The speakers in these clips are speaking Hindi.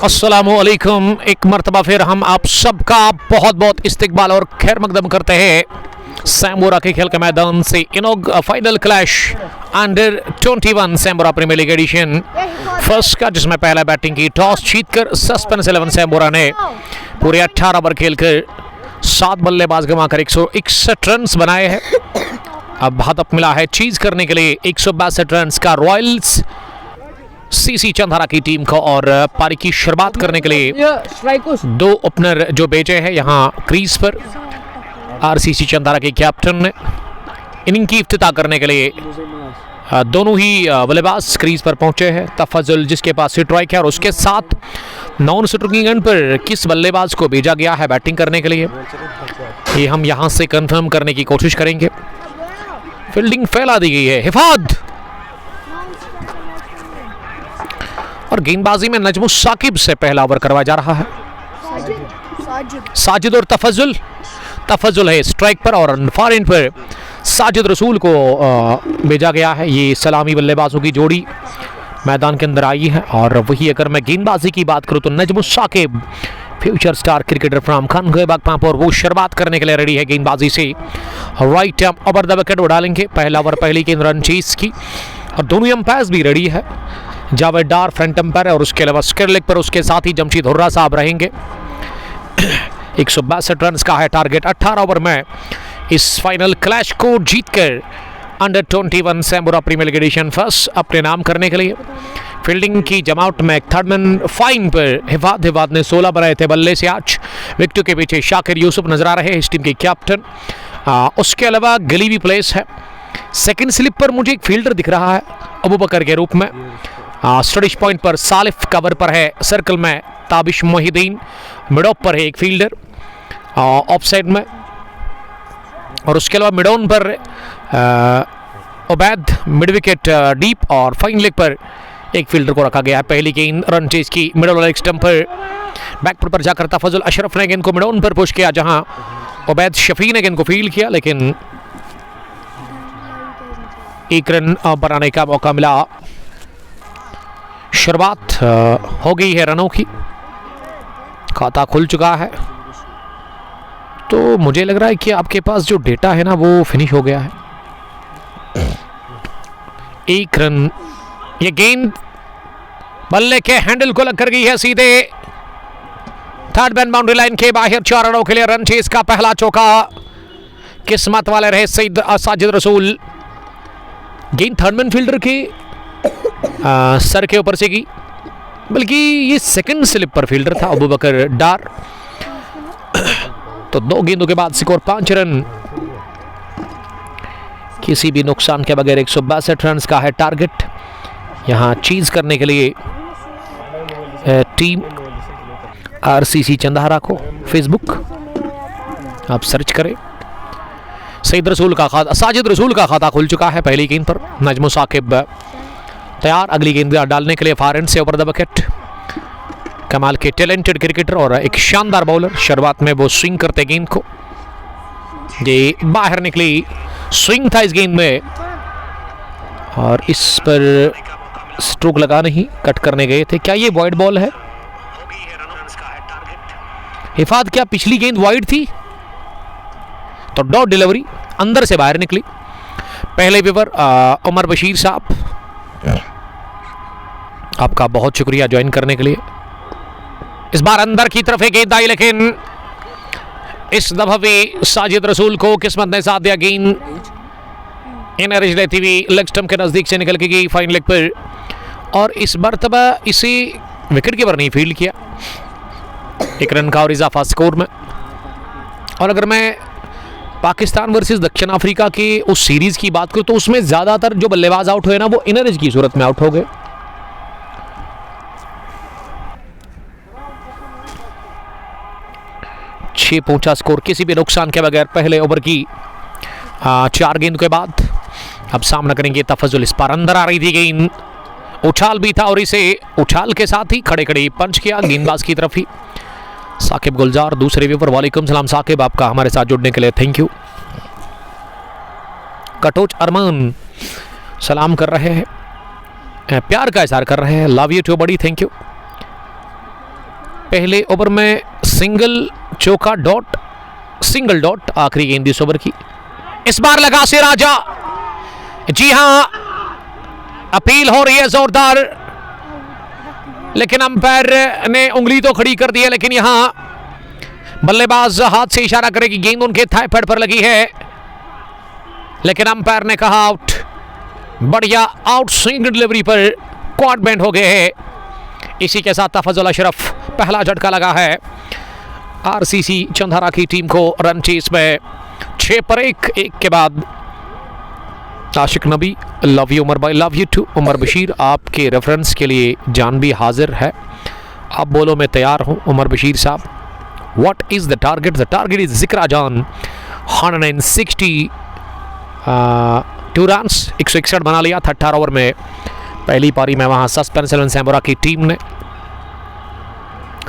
अस्सलामुअलैकुम। एक मरतबा फिर हम आप सबका बहुत बहुत इस्तकबाल और खैर मकदम करते हैं सैम्बोरा के खेल के मैदान से। इनोग final clash under 21 Sambura premier league edition first का, जिसमें पहला बैटिंग की टॉस जीतकर सस्पेंस 11 सैम्बोरा ने पूरे 18 ओवर खेलकर 7 बल्लेबाज गंवाकर 161 रन बनाए हैं। अब हदफ मिला है चीज करने के लिए 162 रन का रॉयल्स सीसी चंदारा की टीम को, और पारी की शुरुआत करने के लिए दो ओपनर जो भेजे हैं यहाँ क्रीज पर। आरसीसी चंदारा के कैप्टन ने इनिंग की इफ्तिताह करने के लिए दोनों ही बल्लेबाज क्रीज पर पहुंचे हैं। तफजुल जिसके पास स्ट्राइक है, और उसके साथ नॉन स्ट्राइकिंग एंड पर किस बल्लेबाज को भेजा गया है बैटिंग करने के लिए, ये हम यहां से कंफर्म करने की कोशिश करेंगे। फील्डिंग फैला दी गई है हिफाद, और गेंदबाजी में नजमुस साकिब से पहला ओवर करवाया जा रहा है। साजिद और तफजुल है स्ट्राइक पर, और फॉरइन पर साजिद रसूल को भेजा गया है। ये सलामी बल्लेबाजों की जोड़ी मैदान के अंदर आई है। और वही अगर मैं गेंदबाजी की बात करूं तो Najmus Saqib future star cricketer from Khangobagh, और वो शुरुआत करने के लिए रेडी है गेंदबाजी से। Right arm over the wicket डालेंगे। पहला ओवर पहली गेंद रन चेज की, और दोनों अंपायर्स भी रेडी है। जावेद डार फ्रंट अंपायर, और उसके अलावा स्क्वायर लेग पर उसके साथ ही जमशीद हुर्रा साहब रहेंगे। 162 रन का है टारगेट 18 ओवर में इस फाइनल क्लैश को जीतकर under 21 Sambura premier league edition first अपने नाम करने के लिए। फील्डिंग की जमावट में थर्ड मैन फाइन पर हिफाद ने 16 बनाए थे बल्ले से। आज विकेटों के पीछे शाकिर यूसुफ नजर आ रहे हैं इस टीम के कैप्टन। उसके अलावा गली भी प्लेस है। सेकंड स्लिप पर मुझे एक फील्डर दिख रहा है अबू बकर के रूप में। स्टडिश पॉइंट पर सालिफ कवर पर है, सर्कल में ताबिश मोहिद्दीन, मिड ऑफ पर है एक फील्डर ऑफ साइड में, और उसके अलावा मिड ऑन पर उबैद मिड विकेट डीप, और फाइन लेग पर एक फील्डर को रखा गया है। पहली गेंद रन चेज की मिडल लेग स्टंप पर, बैकफुट पर जाकर तफजुल अशरफ ने गेंद को मिड ऑन पर पुश किया, जहां उबैद शफी ने गेंद को फील्ड किया, लेकिन एक रन बनाने का मौका मिला। शुरुआत हो गई है रनों की, खाता खुल चुका है। तो मुझे लग रहा है कि आपके पास जो डेटा है ना वो फिनिश हो गया है। एक रन, ये गेंद बल्ले के हैंडल को लग कर गई है सीधे थर्ड मैन बाउंड्री लाइन के बाहर। 4 रनों के लिए रन चेज का पहला चौका किस्मत वाले रहे साजिद रसूल। गेंद थर्ड मैन फील्डर के सर के ऊपर से की, बल्कि ये सेकंड स्लिप पर फील्डर था अबू बकर डार। तो 2 गेंदों के बाद स्कोर 5 रन, किसी भी नुकसान के बगैर 162 रन का है टारगेट। यहां चीज करने के लिए टीम आरसीसी चंदारा को फेसबुक आप सर्च करें। साजिद रसूल का खाता खुल चुका है पहली गेंद पर। नजमुस साकिब तैयार अगली गेंद डालने के लिए फॉरएंड से ओवर द विकेट। कमाल के टैलेंटेड क्रिकेटर और एक शानदार बॉलर। शुरुआत में वो स्विंग करते गेंद को, ये बाहर निकली, स्विंग था इस गेंद में, और इस पर स्ट्रोक लगा नहीं, कट करने गए थे। क्या ये वाइड बॉल है हिफाद? क्या पिछली गेंद वाइड थी? तो डॉट डिलीवरी अंदर से बाहर निकली। पहले विवर उमर बशीर साहब, आपका बहुत शुक्रिया ज्वाइन करने के लिए। इस बार अंदर की तरफ एक गेंद आई, लेकिन इस दफा भी साजिद रसूल को किस्मत ने साथ दिया। गेंद इन एज लेती हुई लेग स्टंप के नजदीक से निकल के गई फाइन लेग पर, और इस मरतबा इसे विकेट के पर नहीं फील्ड किया। 1 रन का और इजाफा स्कोर में। और अगर मैं पाकिस्तान वर्सेस दक्षिण अफ्रीका के उस सीरीज की बात करूं तो उसमें ज्यादातर जो बल्लेबाज आउट हुए ना वो इन एज की सूरत में आउट हो गए। छह पहुंचा स्कोर किसी भी नुकसान के बगैर पहले ओवर की 4 गेंद के बाद। अब सामना करेंगे तफजुल। इस पर अंदर आ रही थी गेंद, उछाल भी था, और इसे उछाल के साथ ही खड़े खड़े पंच किया गेंदबाज की तरफ ही। साकिब गुलजार दूसरे व्यूवर। वालेकुम सलाम साकिब, आपका हमारे साथ जुड़ने के लिए थैंक यू। कटोच अरमान सलाम कर रहे हैं। प्यार का इजहार कर रहे हैं। लव यू टू बड़ी, थैंक यू। पहले ओवर में सिंगल चौका डॉट, सिंगल डॉट, आखिरी गेंद इस ओवर की। इस बार लगा से राजा, जी हां, अपील हो रही है जोरदार, लेकिन अंपायर ने उंगली तो खड़ी कर दी है, लेकिन यहां बल्लेबाज हाथ से इशारा करे कि गेंद उनके थाई पैड पर लगी है, लेकिन अंपायर ने कहा आउट। बढ़िया आउट स्विंग डिलीवरी पर क्वाड बैंड हो गए हैं। इसी के साथ तफजुल अशरफ पहला झटका लगा है आरसीसी चंधारा की टीम को रन चेस में 6 पर 1 के बाद। आशिक नबी, लव यू उमर भाई, love you too. Umar Bashir, आपके रेफरेंस के लिए जान भी हाजिर है, आप बोलो मैं तैयार हूँ। उमर बशीर साहब, what is the target? The target is जिक्रा जान 162 रन, 161 बना लिया था 18 ओवर में पहली पारी में। वहाँ सस्पेंस 11 सैमुरा की टीम ने।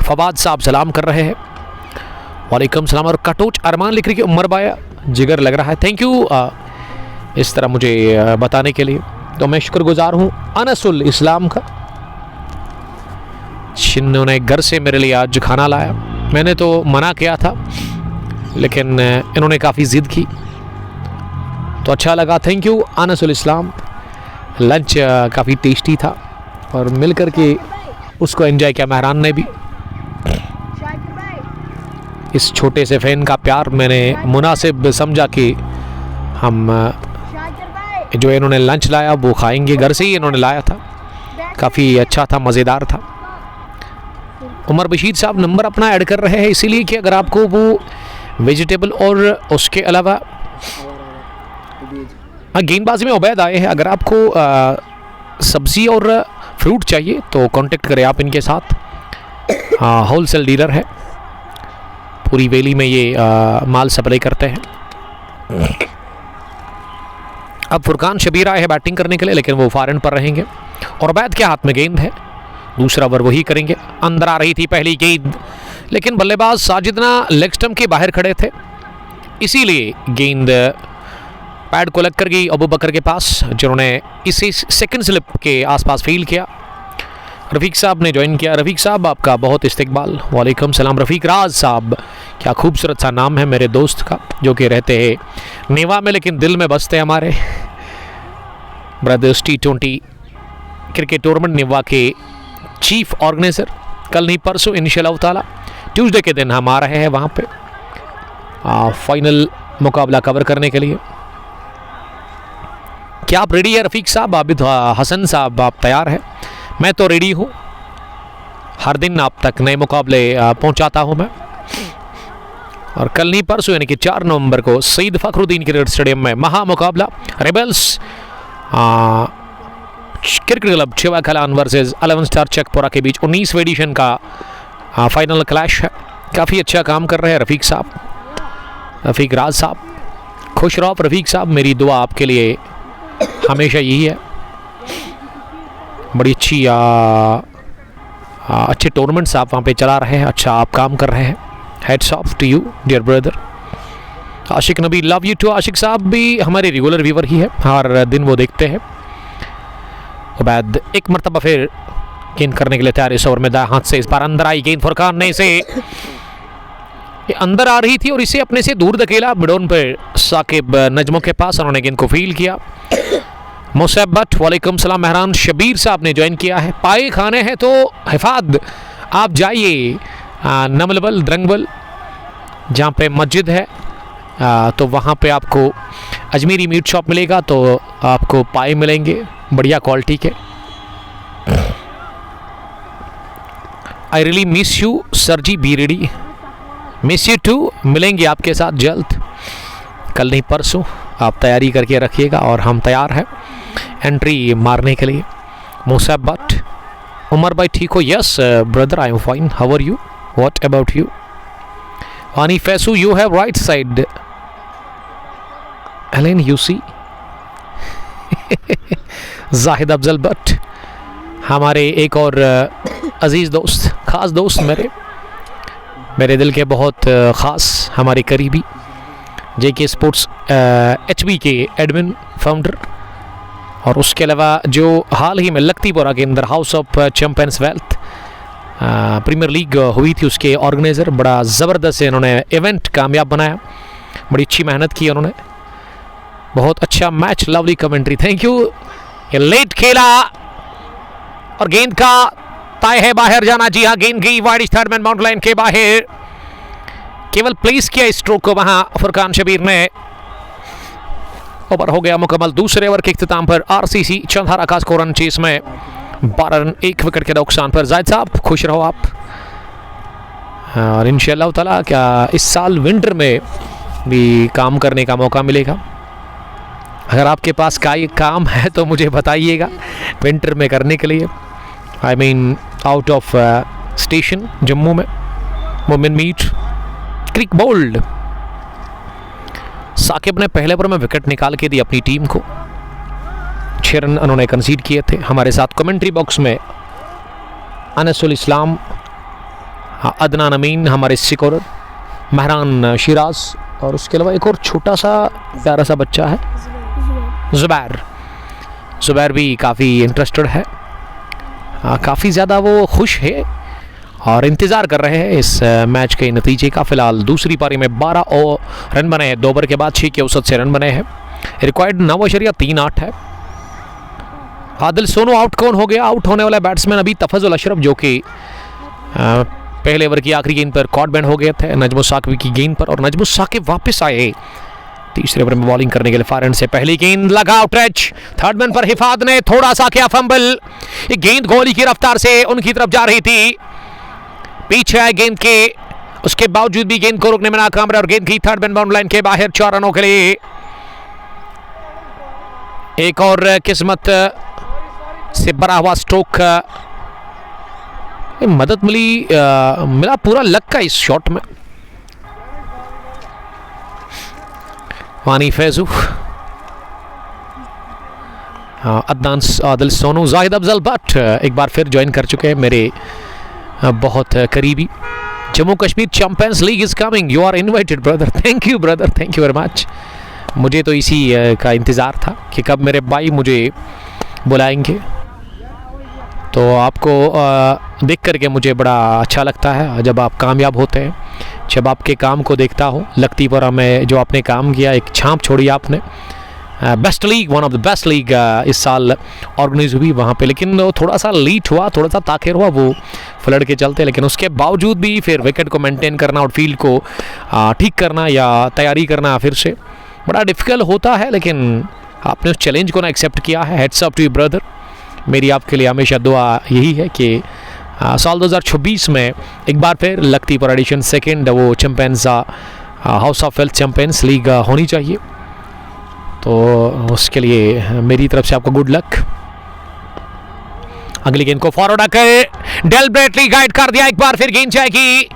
फवाद साहब सलाम कर रहे हैं, वालेकुम सलाम। और कटोच अरमान लिख रही है उमर भाई जिगर लग रहा है, थैंक यू इस तरह मुझे बताने के लिए, तो मैं शुक्रगुजार हूँ अनसुल इस्लाम का, जिन्होंने घर से मेरे लिए आज खाना लाया। मैंने तो मना किया था, लेकिन इन्होंने काफ़ी ज़िद की तो अच्छा लगा, thank you Ansul Islam. Lunch काफ़ी टेस्टी था और मिल कर के उसको एंजॉय किया महरान ने भी। इस छोटे से फैन का प्यार मैंने मुनासिब समझा कि हम जो इन्होंने लंच लाया वो खाएंगे, घर से ही इन्होंने लाया था, काफ़ी अच्छा था, मज़ेदार था। उमर बशीर साहब नंबर अपना ऐड कर रहे हैं इसीलिए कि अगर आपको वो वेजिटेबल और उसके अलावा गेंदबाजी में उबैद आए हैं, अगर आपको सब्ज़ी और फ्रूट चाहिए तो कांटेक्ट करें आप इनके साथ। होलसेल डीलर है, पूरी वैली में ये माल सप्लाई करते हैं। अब फुरकान शबीर आए हैं बैटिंग करने के लिए, लेकिन वो फॉरन पर रहेंगे और उबैद के हाथ में गेंद है, दूसरा ओवर वही करेंगे। अंदर आ रही थी पहली गेंद, लेकिन बल्लेबाज साजिदना लेग स्टंप के बाहर खड़े थे, इसीलिए गेंद पैड को लग कर गई अबू बकर के पास, जिन्होंने इसी सेकंड स्लिप के आसपास फील किया। रफ़ीक साहब ने ज्वाइन किया। रफ़ीक साहब आपका बहुत इस्तकबाल, वालेकुम सलाम। रफ़ीक राज साहब, क्या खूबसूरत सा नाम है मेरे दोस्त का, जो कि रहते हैं नेवा में लेकिन दिल में बसते हैं हमारे। ब्रदर्स T20 क्रिकेट टूर्नामेंट नेवा के चीफ ऑर्गेनाइजर। कल नहीं परसों इंशाअल्लाह ताला ट्यूसडे के दिन हम आ रहे हैं वहाँ पे फाइनल मुकाबला कवर करने के लिए। क्या आप रेडी है रफ़ीक साहब? आबिद हसन साहब, आप तैयार हैं? मैं तो रेडी हूँ, हर दिन आप तक नए मुकाबले पहुँचाता हूँ मैं। और कल नहीं परसों यानी कि 4 नवंबर को सईद फ़खरुद्दीन क्रिकेट स्टेडियम में महा मुकाबला rebels cricket club Shiva Khalan versus 11 star Chakpora के बीच 19वीं एडिशन का फाइनल क्लैश है। काफ़ी अच्छा काम कर रहे हैं रफ़ीक साहब, रफ़ीक राज साहब। खुश रहो रफ़ीक साहब, मेरी दुआ आपके लिए हमेशा यही है। बड़ी अच्छी अच्छे टूर्नामेंट्स आप वहाँ पे चला रहे हैं, अच्छा आप काम कर रहे हैं। Hats off to you dear brother. Ashiq Nabi, love you to. आशिक साहब भी हमारे रेगुलर व्यूवर ही है, हर दिन वो देखते हैं। उबैद एक मरतबा फिर गेंद करने के लिए तैयार इस ओवर में, दाएं हाथ से इस बार अंदर आई गेंद, फुरकान ने इसे अंदर आ रही थी और इसे अपने से दूर धकेला मिडोन पर साकिब नजमों के पास, उन्होंने गेंद को फील किया। मुसैब भट्ट, वालेकुम सलाम। महरान शबीर साहब ने ज्वाइन किया है। पाए खाने हैं तो हिफाद आप जाइए नमलबल द्रंगबल, जहाँ पे मस्जिद है, तो वहाँ पे आपको अजमेरी मीट शॉप मिलेगा, तो आपको पाए मिलेंगे बढ़िया क्वालिटी के। I really miss you sir ji, be ready. Miss you too, मिलेंगे आपके साथ जल्द, कल नहीं परसों। आप तैयारी करके रखिएगा और हम तैयार हैं एंट्री मारने के लिए। मुसैब भट्ट, उमर भाई ठीक हो? Yes brother, I am fine, how are you, what about you? Wani Faisu, you have right side Allen you see. Zahid Afzal Bhat, हमारे एक और अजीज़ दोस्त, ख़ास दोस्त, मेरे दिल के बहुत ख़ास, हमारे करीबी, JK स्पोर्ट्स HB के एडमिन फाउंडर और उसके अलावा जो हाल ही में लखतीपुरा के अंदर house of champions wealth premier league हुई थी, उसके ऑर्गेनाइज़र बड़ा ज़बरदस्त है, इन्होंने इवेंट कामयाब बनाया, बड़ी अच्छी मेहनत की उन्होंने, बहुत अच्छा match, lovely commentary, thank you. ये लेट खेला और गेंद का तय है बाहर जाना। जी हाँ, गेंद गई wide third man boundary line के बाहर, केवल प्लेस किया स्ट्रोक को वहां फुरकान शबीर ने। ओवर हो गया मुकम्मल। दूसरे ओवर के इख्तिताम पर आरसीसी चंद्रहारा का स्कोर रन चेस में 12 रन 1 विकेट के नुकसान पर। जाहिद साहब खुश रहो आप, और इंशाअल्लाह ताला क्या इस साल विंटर में भी काम करने का मौका मिलेगा। अगर आपके पास कोई काम है तो मुझे बताइएगा विंटर में करने के लिए। I mean out of station Jammu में वुमेन मीट क्रिक बोल्ड। साकिब ने पहले ओवर में विकेट निकाल के दी अपनी टीम को, 6 रन उन्होंने कंसीड किए थे। हमारे साथ कमेंट्री बॉक्स में अनसुल इस्लाम, अदनान अमीन हमारे स्कोरर, महरान शिराज, और उसके अलावा एक और छोटा सा प्यारा सा बच्चा है ज़ुबैर भी काफ़ी इंटरेस्टेड है, काफ़ी ज़्यादा वो खुश है और इंतज़ार कर रहे हैं इस मैच के नतीजे का। फिलहाल दूसरी पारी में 12 रन बने हैं, 2 ओवर के बाद 6 के औसत से रन बने हैं। रिक्वायर्ड 9.38 है। आदिल सोनू आउट कौन हो गया? आउट होने वाला बैट्समैन अभी तफजुल अशरफ, जो कि पहले ओवर की आखिरी गेंद पर कॉट बैंड हो गए थे नजमुल साकिब की गेंद पर, और नजमुल साकिब वापस आए तीसरे ओवर में बॉलिंग करने के लिए। फारन से पहली गेंद लगा आउट एज, थर्ड मैन पर हिफाद ने थोड़ा सा किया फंबल। ये गेंद गोली की रफ्तार से उनकी तरफ जा रही थी, पीछे आए गेंद के, उसके बावजूद भी गेंद को रोकने में नाकाम रहे और गेंद की थर्ड मैन बाउंड्री लाइन के बाहर 4 रनों के लिए। एक और किस्मत से भरा हुआ स्ट्रोक, मदद मिला पूरा लक का इस शॉट में। वानी फैजू, अदनान आदिल सोनू, जाहिद अफजल भट्ट एक बार फिर ज्वाइन कर चुके हैं मेरे बहुत करीबी। Jammu Kashmir champions league is coming, you are invited brother. Thank you brother, thank you very much. मुझे तो इसी का इंतज़ार था कि कब मेरे भाई मुझे बुलाएंगे, तो आपको देख करके मुझे बड़ा अच्छा लगता है जब आप कामयाब होते हैं, जब आपके काम को देखता हो। लखतीपुरा में जो आपने काम किया, एक छाप छोड़ी आपने। Best league, one of the best league इस साल ऑर्गेनाइज हुई वहाँ पे, लेकिन वो थोड़ा सा लीट हुआ, थोड़ा सा ताख़िर हुआ वो फ्लड के चलते, लेकिन उसके बावजूद भी फिर विकेट को मेंटेन करना और फील्ड को ठीक करना या तैयारी करना फिर से बड़ा डिफ़िकल्ट होता है, लेकिन आपने उस चैलेंज को ना एक्सेप्ट किया है। Heads up to you brother. मेरी आपके लिए हमेशा दुआ यही है कि साल 2026 में एक बार फिर लखतीपुरा एडिशन सेकेंड वो champions house of wealth champions league होनी चाहिए, तो उसके लिए मेरी तरफ से आपको गुड लक। अगली गेंद को फॉरवर्ड आकर डेल ब्रेटली गाइड कर दिया, एक बार फिर गेंद जाएगी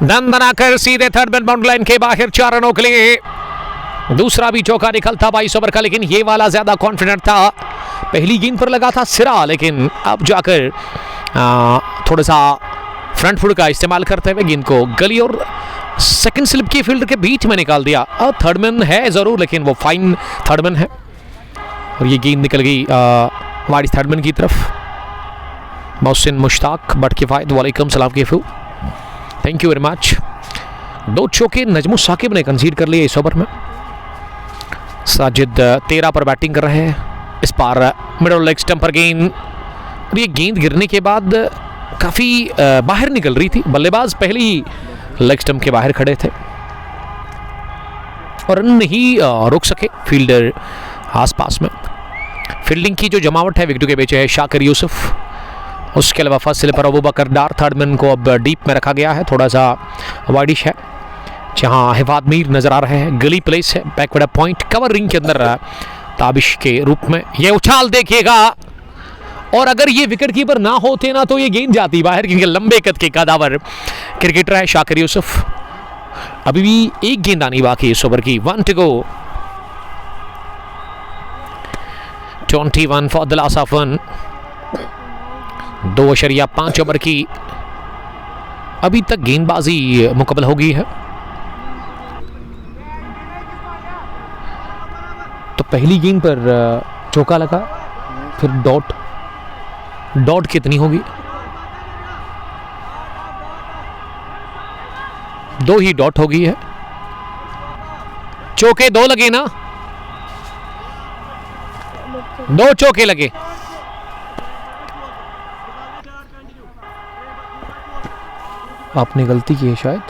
दन बनाकर सीधे थर्ड मैन बाउंड्री लाइन के बाहर 4 रनों के लिए। दूसरा भी चौका निकलता 22 ओवर का, लेकिन ये वाला ज्यादा कॉन्फिडेंट था। पहली गेंद पर लगा था सिरा, लेकिन अब जाकर थोड़ा सा फ्रंट फुट का इस्तेमाल करते हुए गेंद को गली और सेकंड स्लिप की फील्ड के बीच में निकाल दिया। थर्ड मैन है जरूर, लेकिन वो फाइन थर्ड मैन है, और ये गेंद निकल गई वाइड थर्ड मैन की तरफ। मोहसिन मुश्ताक बट किफायत, वालेकुम सलाम केफू, थैंक यू वेरी मच। 2 चौके नजमुल साकिब ने कंसीड कर लिए इस ओवर में। साजिद 13 पर बैटिंग कर रहे हैं, इस बार मिडल लेग स्टंप पर गेंद, और ये गेंद गिरने के बाद काफ़ी बाहर निकल रही थी। बल्लेबाज पहले ही लेग स्टंप के बाहर खड़े थे और रन नहीं रोक सके फील्डर आसपास में। फील्डिंग की जो जमावट है विकेटों के पीछे है शाकिर यूसुफ, उसके अलावा फर्स्ट स्लिप पर अबू बकर डार, थर्ड मैन को अब डीप में रखा गया है, थोड़ा सा वाइडिश है, जहां हिफाद मीर नजर आ रहे हैं। गली प्लेस है, बैकवर्ड पॉइंट कवर रिंग के अंदर ताबिश के रूप में। ये उछाल देखिएगा, और अगर ये विकेट कीपर ना होते ना तो ये गेंद जाती बाहर, क्योंकि लंबे कद के कदावर क्रिकेटर है शाकिर यूसुफ। अभी भी एक गेंद आनी बाकी इस ओवर की, 1 to go, 21 for the loss of 1। 2.5 over की अभी तक गेंदबाजी मुकम्मल हो गई है। तो पहली गेंद पर चौका लगा, फिर डॉट कितनी होगी? 2 ही डॉट होगी है। चौके 2 लगे ना, 2 चौके लगे। आपने गलती की है शायद।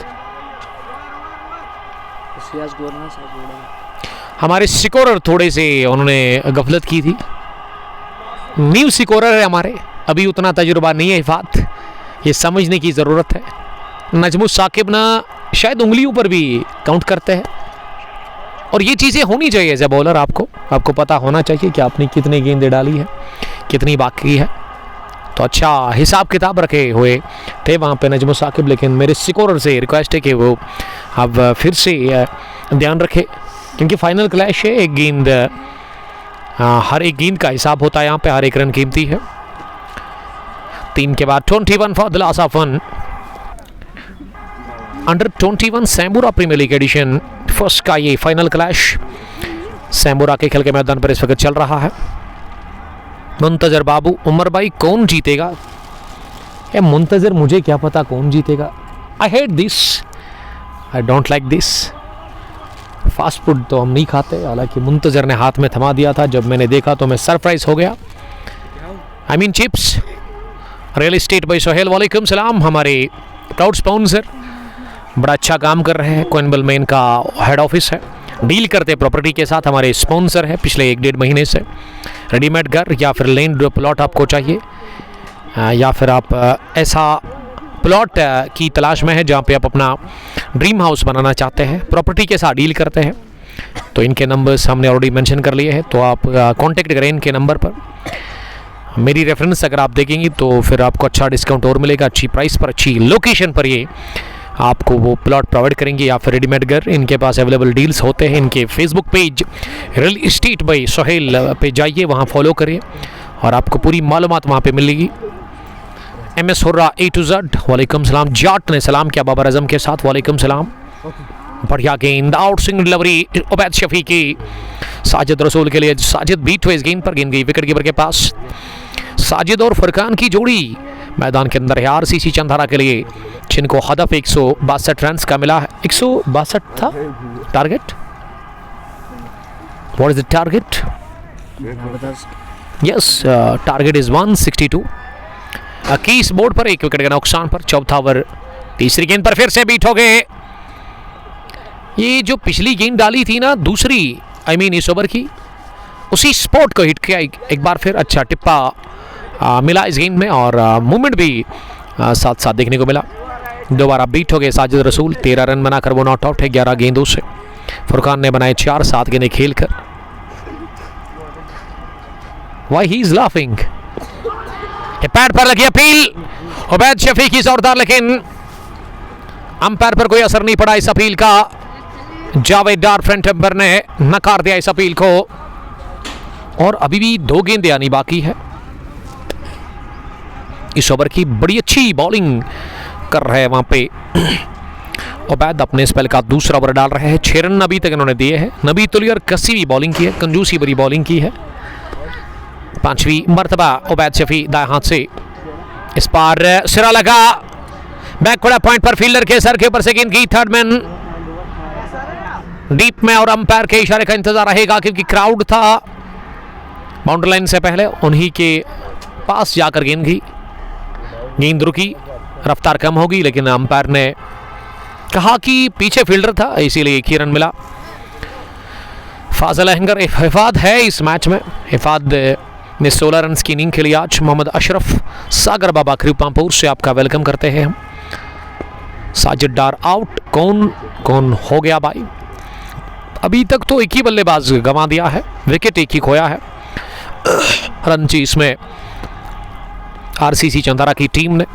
हमारे स्कोरर थोड़े से उन्होंने गफलत की थी। न्यू स्कोरर है हमारे, अभी उतना तजुर्बा नहीं है हिफात, ये समझने की ज़रूरत है। नजमुस साकिब ना शायद उंगलियों पर भी काउंट करते हैं, और ये चीज़ें होनी चाहिए एज ए बॉलर। आपको पता होना चाहिए कि आपने कितनी गेंदें डाली है, कितनी बाकी है। तो अच्छा हिसाब किताब रखे हुए थे वहाँ पे नजमुस साकिब, लेकिन मेरे स्कोरर से रिक्वेस्ट है कि वो अब फिर से ध्यान रखे, क्योंकि फाइनल क्लैश है। एक गेंद, हर एक गेंद का हिसाब होता है यहाँ पे, हर एक रन कीमती है। 3 के बाद 21 for the last of 1 under 21 Sambura premier league edition first का ये फाइनल क्लैश सैम्बुरा के खेल के मैदान पर इस वक्त चल रहा है। मुंतजर बाबू, उमर भाई कौन जीतेगा? ये मुंतजर, मुझे क्या पता कौन जीतेगा। I hate this, I don't like this. Fast food तो हम नहीं खाते, हालांकि मुंतजर ने हाथ में थमा दिया था, जब मैंने देखा तो मैं सरप्राइज हो गया। I mean chips. Real estate भाई सोहेल, वालेकुम सलाम। हमारे प्राउड स्पॉन्सर बड़ा अच्छा काम कर रहे हैं, कोइनबल में इनका हेड ऑफिस है, डील करते प्रॉपर्टी के साथ। हमारे स्पॉन्सर है पिछले 1-1.5 महीने से। रेडीमेड घर या फिर लैंड प्लॉट आपको चाहिए, या फिर आप ऐसा प्लॉट की तलाश में है जहाँ पे आप अपना ड्रीम हाउस बनाना चाहते हैं, प्रॉपर्टी के साथ डील करते हैं, तो इनके नंबर्स हमने ऑलरेडी मेंशन कर लिए हैं, तो आप कांटेक्ट करें इनके नंबर पर। मेरी रेफरेंस अगर आप देखेंगी तो फिर आपको अच्छा डिस्काउंट और मिलेगा, अच्छी प्राइस पर, अच्छी लोकेशन पर ये आपको वो प्लॉट प्रोवाइड करेंगे, या फिर रेडीमेड घर। इनके पास अवेलेबल डील्स होते हैं। इनके Facebook page real estate by Sohail पे जाइए, वहाँ फॉलो करिए और आपको पूरी मालूमात वहाँ पे मिलेगी। MS hurrah A to Z, वालेकुम सलाम। जाट ने सलाम किया बाबर आजम के साथ, वालेकुम सलाम। बढ़िया गेंद, out swing delivery Ubaid Shafiqi, Sajid Rasool के लिए। साजिद बीट हुए इस गेंद पर, गेंद गई विकेट कीपर के पास। साजिद और फरकान की जोड़ी मैदान के अंदर है RCC चंधारा के लिए, जिनको हदफ 162 रन का मिला है। 162 था target. What is the target? Yes, target is 162। कीस बोर्ड पर 1 विकेट के नुकसान पर, चौथा ओवर तीसरी गेंद पर फिर से बीट हो गए। ये जो पिछली गेंद डाली थी ना, दूसरी इस ओवर की, उसी स्पॉट को हिट किया एक बार फिर। अच्छा टिप्पा मिला इस गेंद में, और मूवमेंट भी साथ साथ देखने को मिला। दोबारा बीट हो गए साजिद रसूल, 13 रन बनाकर वो नॉट आउट है 11 गेंदों से। फुरकान ने बनाए 4, 7 गेंदें खेलकर। Why he is laughing? Pad पर लगी अपील, उबैद शफीकी जोरदार, लेकिन अंपायर पर कोई असर नहीं पड़ा इस अपील का। जावेद डार फ्रंट एम्पायर ने नकार दिया इस अपील को, और अभी भी 2 गेंदें आनी बाकी है। इस ओवर की बड़ी अच्छी बॉलिंग कर रहे हैं वहां पे उबैद, अपने स्पेल का दूसरा ओवर डाल रहे हैं। 6 रन अभी तक इन्होंने दिए हैं। नबी तुलियर कसी हुई बॉलिंग की है, कंजूसी भरी बॉलिंग की है। 5वीं मर्तबा उबैद शफी दाएं हाथ से, इस पार सिरा लगा, बैकवर्ड पॉइंट पर फील्डर के सर के ऊपर से गेंद की। थर्ड मैन डीप में, और अंपायर के इशारे का इंतजार रहेगा, क्योंकि क्राउड था बाउंड्री लाइन से पहले, उन्हीं के पास जाकर गेंद की। गेंद रुकी, रफ्तार कम होगी, लेकिन अंपायर ने कहा कि पीछे फील्डर था, इसीलिए 1 ही रन मिला। फाजिल अहंगर हिफाद है इस मैच में। हिफाद ने 16 रन की इनिंग खेली आज। मोहम्मद अशरफ सागर बाबा क्रीपामपुर से आपका वेलकम करते हैं हम। साजिद डार आउट। कौन हो गया भाई? अभी तक तो 1 ही बल्लेबाज गंवा दिया है, विकेट 1 ही खोया है रणजी इसमें RCC चंदारा की टीम ने।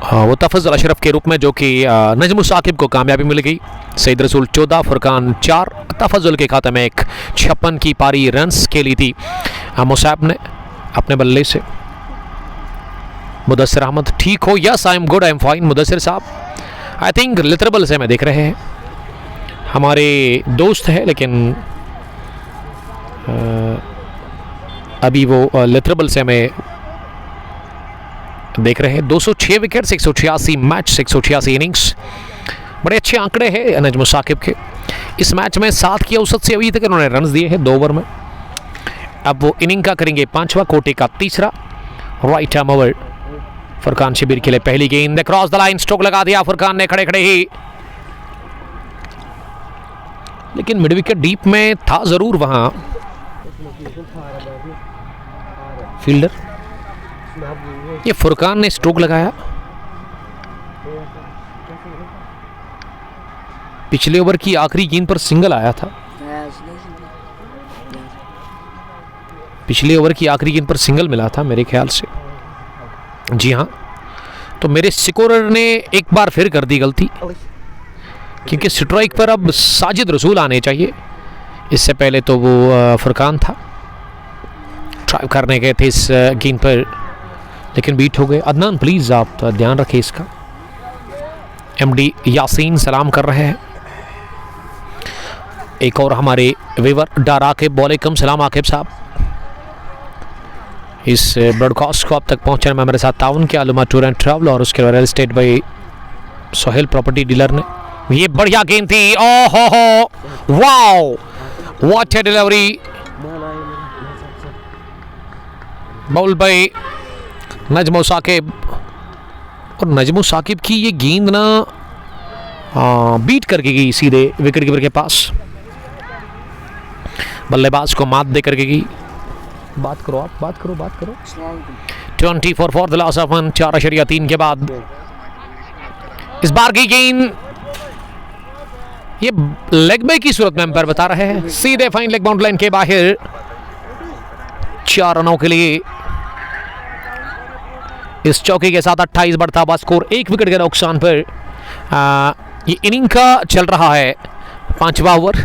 वो तफज़ल अशरफ के रूप में, जो कि नजमुस साकिब को कामयाबी मिल गई। सईद रसूल 14, फुरकान 4, तफज़ल के खाते में एक 56 की पारी रन्स खेली थी मुसाब ने अपने बल्ले से। मुदस्सिर अहमद ठीक हो? Yes, I am good, I am fine. Mudassir साहब आई थिंक लिटरबल से मैं देख रहे हैं, हमारे दोस्त हैं, लेकिन अभी वो लिथरबल से हमें देख रहे हैं। 206 विकेट, 186 मैच, 186 इनिंग्स, बड़े अच्छे आंकड़े हैं नजम साकिब के। इस मैच में 7 की औसत से अभी तक उन्होंने रन्स दिए हैं 2 ओवर में। अब वो इनिंग का करेंगे 5वां, कोटे का 3रा right arm over. Furqan Shabir के लिए पहली गेंद, क्रॉस द लाइन, स्ट्रोक लगा दिया फुरकान ने खड़े खड़े ही, लेकिन मिड विकेट डीप में था जरूर वहां फील्डर। ये फुरकान ने स्ट्रोक लगाया। पिछले ओवर की आखिरी गेंद पर सिंगल आया था, पिछले ओवर की आखिरी गेंद पर सिंगल मिला था मेरे ख्याल से। जी हाँ, तो मेरे स्कोरर ने एक बार फिर कर दी गलती, क्योंकि स्ट्राइक पर अब साजिद रसूल आने चाहिए। इससे पहले तो वो फुरकान था, ट्राई करने गए थे इस गेंद पर, लेकिन बीट हो गए। अदनान प्लीज आप ध्यान रखें इसका। एमडी यासीन सलाम कर रहे हैं। एक और हमारे वेवर डार आकिब, वालेकुम सलाम आकिब साहब। इस ब्रॉडकास्ट को अब तक पहुंचने में मेरे साथ ताउन के आलूमा टूर एंड ट्रैवल और उसके real estate by Sohail property dealer ने। ये बढ़िया गेंद थी, ओहो wow, what a delivery, bowl by Najam Saqib. और नजम साकिब की ये गेंद ना बीट करके गई सीधे विकेट कीपर के पास, बल्लेबाज को मात दे करके गई। बात करो आप, बात करो, बात करो। 24 फॉर द लॉस ऑफ 1, 4.3 के बाद इस बार की गेंद ये लेग में की सूरत में अंपायर बता रहे हैं, सीधे फाइन लेग बाउंड्री लाइन के बाहर। 4 रनों के लिए इस चौके के साथ 28 बढ़ता हुआ स्कोर 1 विकेट के नुकसान पर। ये इनिंग का चल रहा है 5वां ओवर।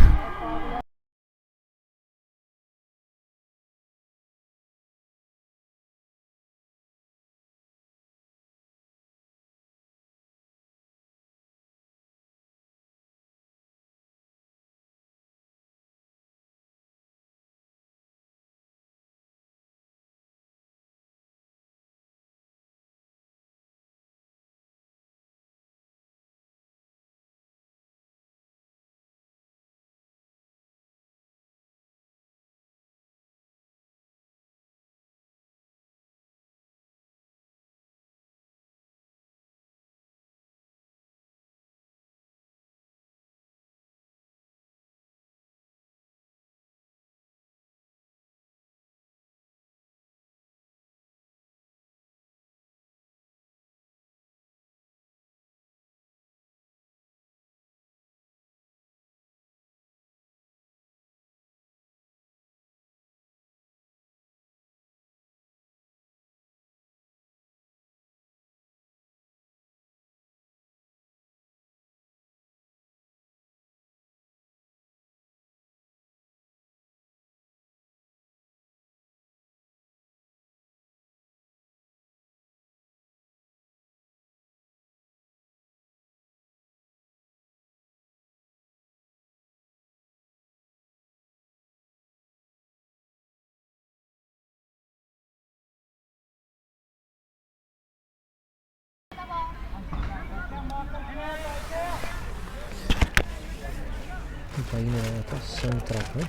भाई ने आया था संतरा पर।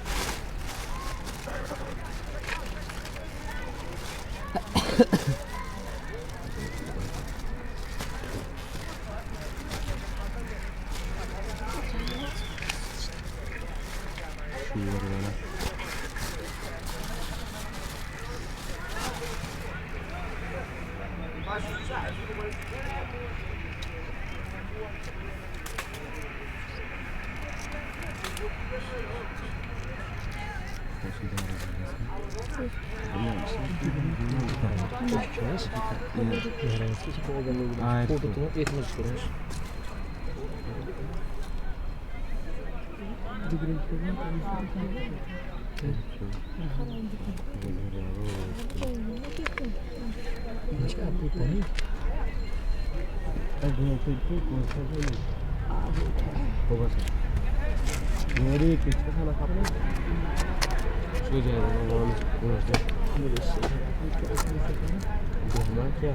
क्या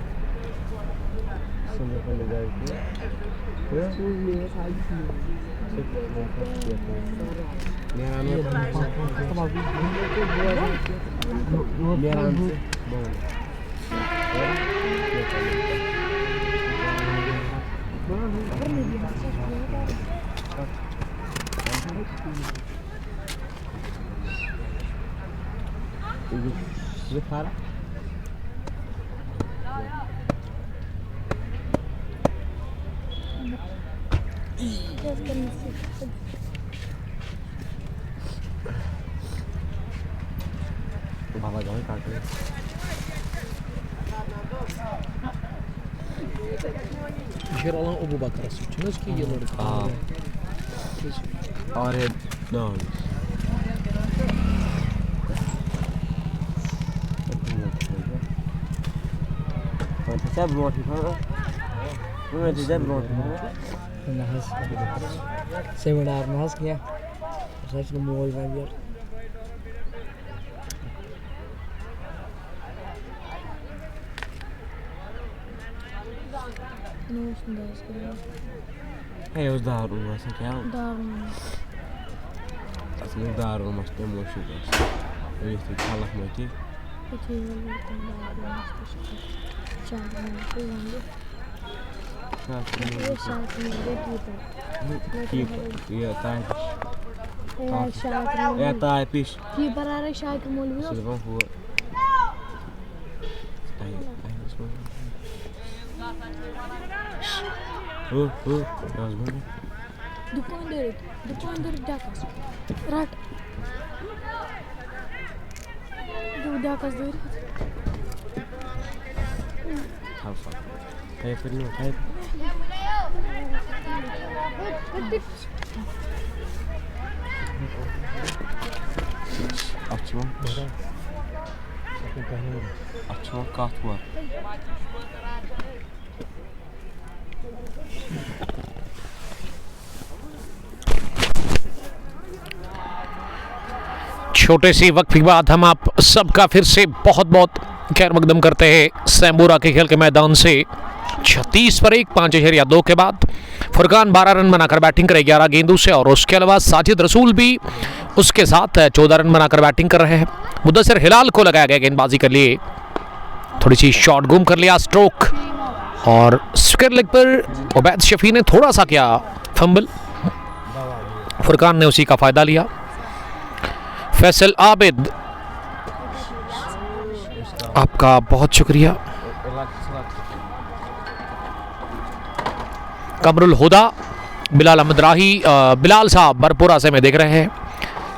समय पर ले जाएगी ये फारा भाला जाए काट ले Şer olan Abu Bakr suçunuz ki yılları हाँ और down Saya belum mati mana? Mana dia belum mati? Nahas. Seminar nahas क्या? सच में मोल में यार. Hey, os Darun, mas que é o Darun. assim Darun, mas tem muito chuva. Eu estou falando muito. Peki Iya, tai. Ya tai pis. की बराबर शायद मौलवी Silvão rua. Aí, nós vamos. दुकानदार डाकस राट डाकस दे Alfa. Kayak penuh, kayak. Açma. Açma kart var. छोटे से वक्त के बाद हम आप सबका फिर से बहुत बहुत खैर मकदम करते हैं सैम्बूरा के खेल के मैदान से 36 पर 1 5-2 के बाद फुरकान 12 रन बनाकर बैटिंग करे 11 गेंदों से और उसके अलावा साजिद रसूल भी उसके साथ 14 रन बनाकर बैटिंग कर रहे हैं। मुदस्सिर हिलाल को लगाया गया गेंदबाजी के लिए, थोड़ी सी शॉट गुम कर लिया स्ट्रोक और स्क्वायर लेग पर उबैद शफी ने थोड़ा सा किया फंबल, फुरकान ने उसी का फायदा लिया। फैसल आबिद आपका बहुत शुक्रिया। कमरुल हुदा, बिलाल अहमद राही, बिलाल साहब बरपोरा से मैं देख रहे हैं,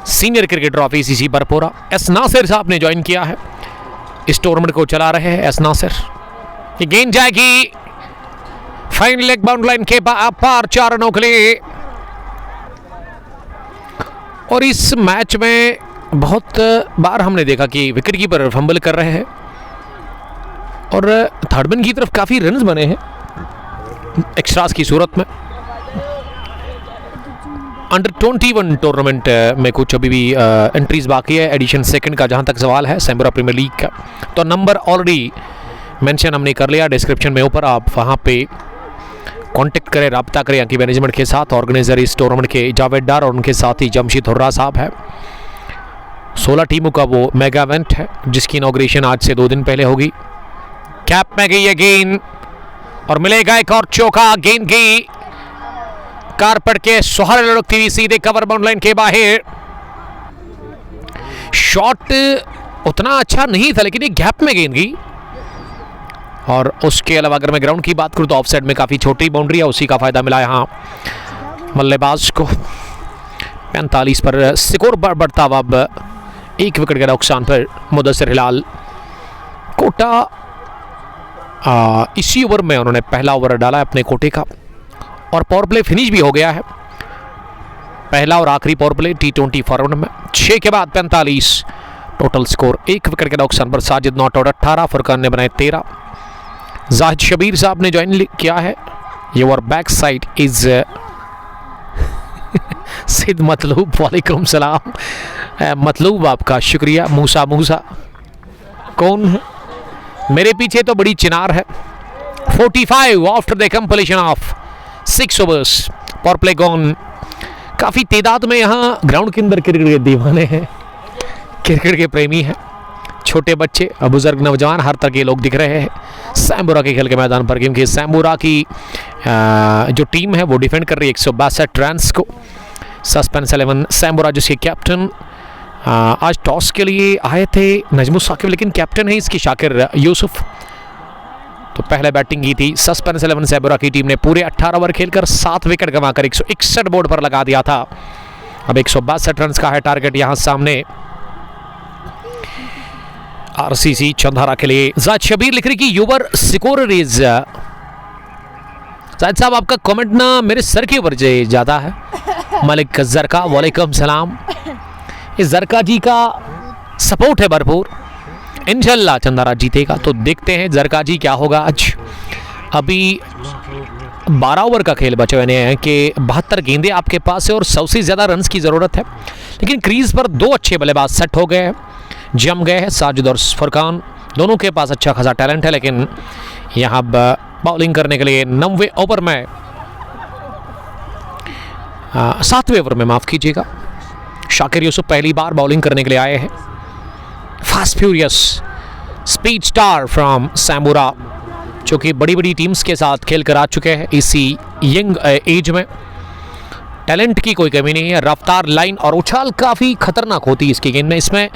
senior cricketer of ECC Barpora. S Nasir साहब ने ज्वाइन किया है, इस टूर्नामेंट को चला रहे हैं एस नासिर। ये गेंद जाएगी फाइन लेग बाउंड लाइन के पार 4 रनों के लिए। और इस मैच में बहुत बार हमने देखा कि विकेट कीपर फंबल कर रहे हैं और थर्डमैन की तरफ काफ़ी रन्स बने हैं एक्स्ट्रास की सूरत में। अंडर 21 टूर्नामेंट में कुछ अभी भी एंट्रीज बाकी है, एडिशन सेकंड का जहां तक सवाल है सैम्बूरा प्रीमियर लीग का, तो नंबर ऑलरेडी मेंशन हमने कर लिया डिस्क्रिप्शन में ऊपर, आप वहां पे कांटेक्ट करें, रब्ता करें यहाँ की मैनेजमेंट के साथ। ऑर्गेनाइजर इस टूर्नामेंट के जावेद डार और उनके साथ ही जमशीद हुर्रा साहब है। 16 टीमों का वो मेगा इवेंट है जिसकी इनॉग्रेशन आज से 2 दिन पहले होगी। कैप में गई है गेंद और मिलेगा एक और चौका, गेंद की कारपेट के सहारे लुढ़कती हुई सीधे कवर बाउंड लाइन के बाहर। शॉट उतना अच्छा नहीं था लेकिन एक गैप में गेंद गई। और उसके अलावा अगर मैं ग्राउंड की बात करूं तो ऑफ साइड में काफ़ी छोटी बाउंड्री है, उसी का फायदा मिला यहाँ बल्लेबाज को। 45 पर स्कोर बढ़ता हुआ अब 1 विकेट के नुकसान पर मुदस्सिर हिलाल। कोटा इसी ओवर में उन्होंने पहला ओवर डाला अपने कोटे का और पावर प्ले फिनिश भी हो गया है, पहला और आखिरी पावर प्ले T20 फॉर्मेट में। 6 के बाद 45 टोटल स्कोर, 1 विकेट के नुकसान पर साजिद नॉट आउट 18, फुरकान ने बनाए 13। जाहिद शबीर साहब ने ज्वाइन किया है। योर बैक साइड इज सिद मतलूब, वालेकुम सलाम मतलूब, आपका शुक्रिया। मूसा कौन है? मेरे पीछे तो बड़ी चिनार है। 45 after the completion of 6 overs. Power play gone. काफ़ी तादाद में यहाँ ग्राउंड के अंदर क्रिकेट के दीवाने हैं, क्रिकेट के प्रेमी हैं, छोटे बच्चे, बुजुर्ग, नौजवान, हर तरह के लोग दिख रहे हैं सैमबोरा के खेल के मैदान पर। क्योंकि सैमबोरा की जो टीम है वो डिफेंड कर रही है 162 रन्स को। सस्पेंस 11 सैमबोरा जिसके कैप्टन आज टॉस के लिए आए थे नजमुल साकिब, लेकिन कैप्टन है इसकी शाकिर यूसुफ, तो पहले बैटिंग की थी। सस्पेंस 11 सैमबोरा की टीम ने पूरे 18 ओवर खेलकर 7 विकेट गंवाकर 161 बोर्ड पर लगा दिया था। अब 162 रन का है टारगेट यहाँ सामने आरसीसी चंधारा के लिए। जायद शबीर लिख रही कि यूबर स्कोर इज। जायद साहब आपका कमेंट ना मेरे सर के ऊपर ज़्यादा है। मलिक जरका वालेकुम सलाम। इस जरका जी का सपोर्ट है भरपूर। इंशाल्लाह चंदारा जीतेगा, तो देखते हैं जरका जी क्या होगा आज। अभी 12 ओवर का खेल बचे हुए हैं कि 72 गेंदें आपके पास है और 100 से ज़्यादा रन्स की ज़रूरत है। लेकिन क्रीज पर 2 अच्छे बल्लेबाज सेट हो गए हैं, जम गए हैं। साजिद और फुरकान दोनों के पास अच्छा खासा टैलेंट है, लेकिन यहाँ बॉलिंग करने के लिए 9वें ओवर में 7वें ओवर में माफ़ कीजिएगा, शाकिर यूसुफ पहली बार बॉलिंग करने के लिए आए हैं। Fast furious speed star from Sambura, जो कि बड़ी बड़ी टीम्स के साथ खेल कर आ चुके हैं इसी यंग एज में। टैलेंट की कोई कमी नहीं है। रफ्तार, लाइन और उछाल काफ़ी खतरनाक होती है इसकी गेंद में। इसमें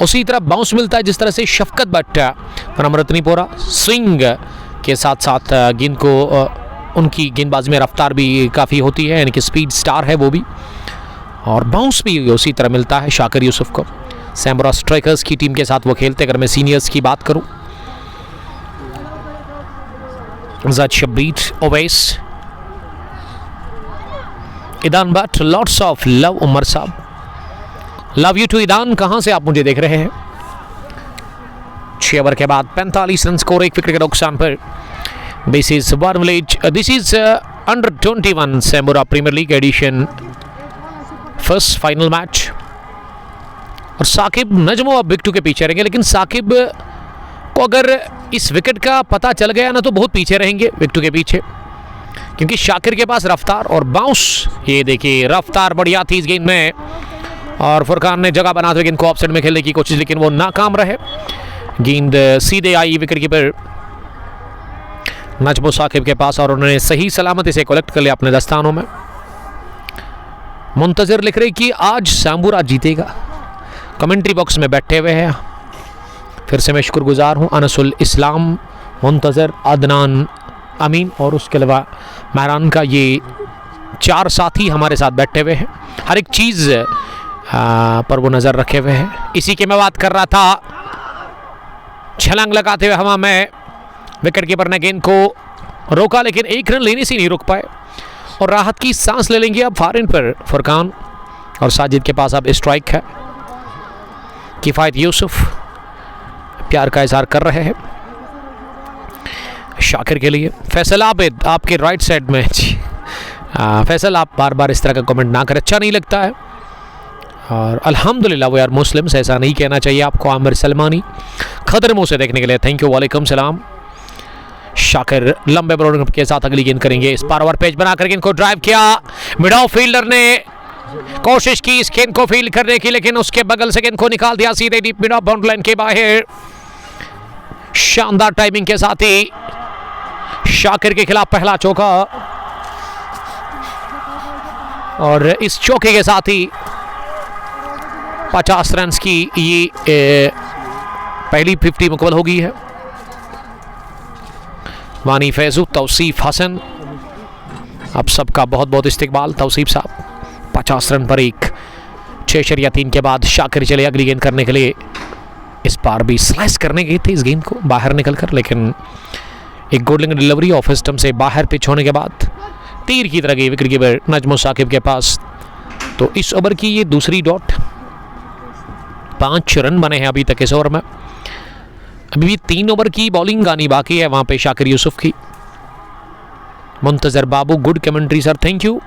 उसी तरह बाउंस मिलता है जिस तरह से शफकत भट्ट फ्रॉम रत्नीपोरा स्विंग के साथ साथ गेंद को उनकी गेंदबाजी में रफ्तार भी काफ़ी होती है, यानी कि स्पीड स्टार है वो भी, और बाउंस भी उसी तरह मिलता है शाकिर यूसुफ को। सैमबोरा स्ट्राइकर्स की टीम के साथ वो खेलते। अगर मैं सीनियर्स की बात करूं, Zaid Shabir, Owais, Eidan Bhat, lots of love Umar साहब, लव यू टू ईदान। कहां से आप मुझे देख रहे हैं? 6 ओवर के बाद 45 रन स्कोर, 1 विकेट के नुकसान पर। This is one village, this is under 21 Sambura premier league edition first final match. और साकिब नजमो अब विकेट के पीछे रहेंगे, लेकिन साकिब को अगर इस विकेट का पता चल गया ना तो बहुत पीछे रहेंगे विकेट के पीछे, क्योंकि शाकिर के पास रफ्तार और बाउंस, ये देखिए रफ्तार बढ़िया थी इस गेंद में, और फुरकान ने जगह बनाते हुए गेंद को ऑफसाइड में खेलने की कोशिश, लेकिन वो नाकाम रहे। गेंद सीधे आई विकेट कीपर नजमो साकिब के पास और उन्होंने सही सलामत इसे कलेक्ट कर लिया अपने दस्तानों में। मुंतजर लिख रहे कि आज सैमबोरा जीतेगा, कमेंट्री बॉक्स में बैठे हुए हैं। फिर से मैं शुक्रगुजार हूँ अनसुल इस्लाम, मुंतजर, अदनान, अमीन और उसके अलावा महरान का, ये 4 साथी हमारे साथ बैठे हुए हैं, हर एक चीज़ पर वो नज़र रखे हुए हैं। इसी की मैं बात कर रहा था। छलांग लगाते हुए हवा में विकेट कीपर ने गेंद को रोका, लेकिन 1 रन लेने से नहीं रुक पाए और राहत की सांस ले लेंगे अब फारिन पर फुरकान, और साजिद के पास अब स्ट्राइक है। किफ़ायत यूसुफ प्यार का इजहार कर रहे हैं शाकिर के लिए। फैसल आबिद आपके राइट साइड में जी। फैसल आप बार बार इस तरह का कमेंट ना करें, अच्छा नहीं लगता है। और अल्हम्दुलिल्लाह वो यार मुस्लिम्स, ऐसा नहीं कहना चाहिए आपको। आमिर सलमानी खदर मुँह से देखने के लिए थैंक यू, वालेकुम सलाम। शाकिर लंबे बॉलिंग के साथ अगली गेंद करेंगे। इस पार ओवर पेज बनाकर गेंद को ड्राइव किया, मिड ऑफ फील्डर ने कोशिश की इस गेंद को फील्ड करने की, लेकिन उसके बगल से गेंद को निकाल दिया सीधे deep mid of boundary line के बाहर। शानदार टाइमिंग के साथ ही शाकिर के खिलाफ पहला चौका, और इस चौके के साथ ही 50 रन की ये पहली 50 मुकम्मल हो गई है। वानी फैजू, तौसीफ हसन, अब सबका बहुत बहुत इस्तकबाल तौसीफ साहब। 50 रन पर 1 6-3 के बाद शाकिर चले अगली गेंद करने के लिए। इस बार भी स्लाइस करने गए थे इस गेंद को बाहर निकलकर, लेकिन एक गोल्डन डिलीवरी ऑफ स्टंप से बाहर पिच होने के बाद तीर की तरह गई विकेट कीपर नजमो साकिब के पास। तो इस ओवर की ये दूसरी डॉट, 5 रन बने हैं अभी तक इस ओवर में। अभी भी 3 ओवर की बॉलिंग आनी बाकी है वहाँ पे शाकिर यूसुफ की। Muntazir Babu good commentary sir, thank you.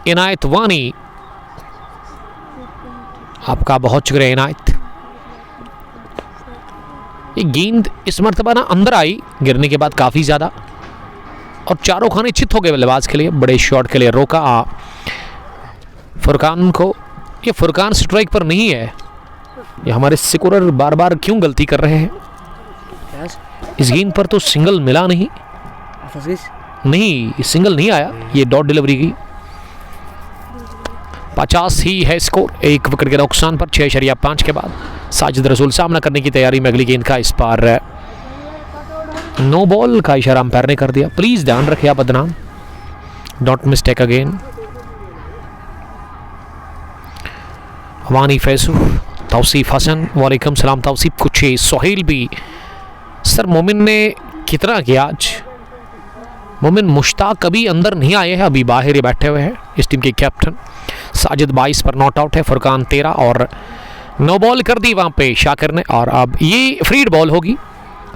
Inayat Wani आपका बहुत शुक्रिया इनायत। ये गेंद इस मरतबा ना अंदर आई गिरने के बाद काफ़ी ज़्यादा, और चारों खाने चित हो गए बल्लेबाज के लिए। बड़े शॉट के लिए रोका फुरकान को। ये फुरकान स्ट्राइक पर नहीं है, ये हमारे स्कोरर बार बार क्यों गलती कर रहे हैं। इस गेंद पर तो सिंगल मिला नहीं, सिंगल नहीं आया, ये डॉट डिलीवरी की। 50 ही है स्कोर, 1 विकेट के नुकसान पर 6.5 के बाद साजिद रसूल सामना करने की तैयारी में अगली गेंद का। इस बार नो बॉल का इशारा अंपायर ने कर दिया। प्लीज ध्यान रखिए आप बदनाम, डोंट मिस्टेक अगेन। वानी फैसू, तौसीफ हसन, वालेकुम सलाम तौसीफ, कुछ सोहेल भी। सर मोमिन ने कितना किया आज? मोमिन मुश्ताक अभी अंदर नहीं आए हैं, अभी बाहर ही बैठे हुए हैं इस टीम के कैप्टन। साजिद 22 पर नॉट आउट है, फुरकान 13, और नो बॉल कर दी वहाँ पे शाकिर ने। और अब ये फ्रीड बॉल होगी,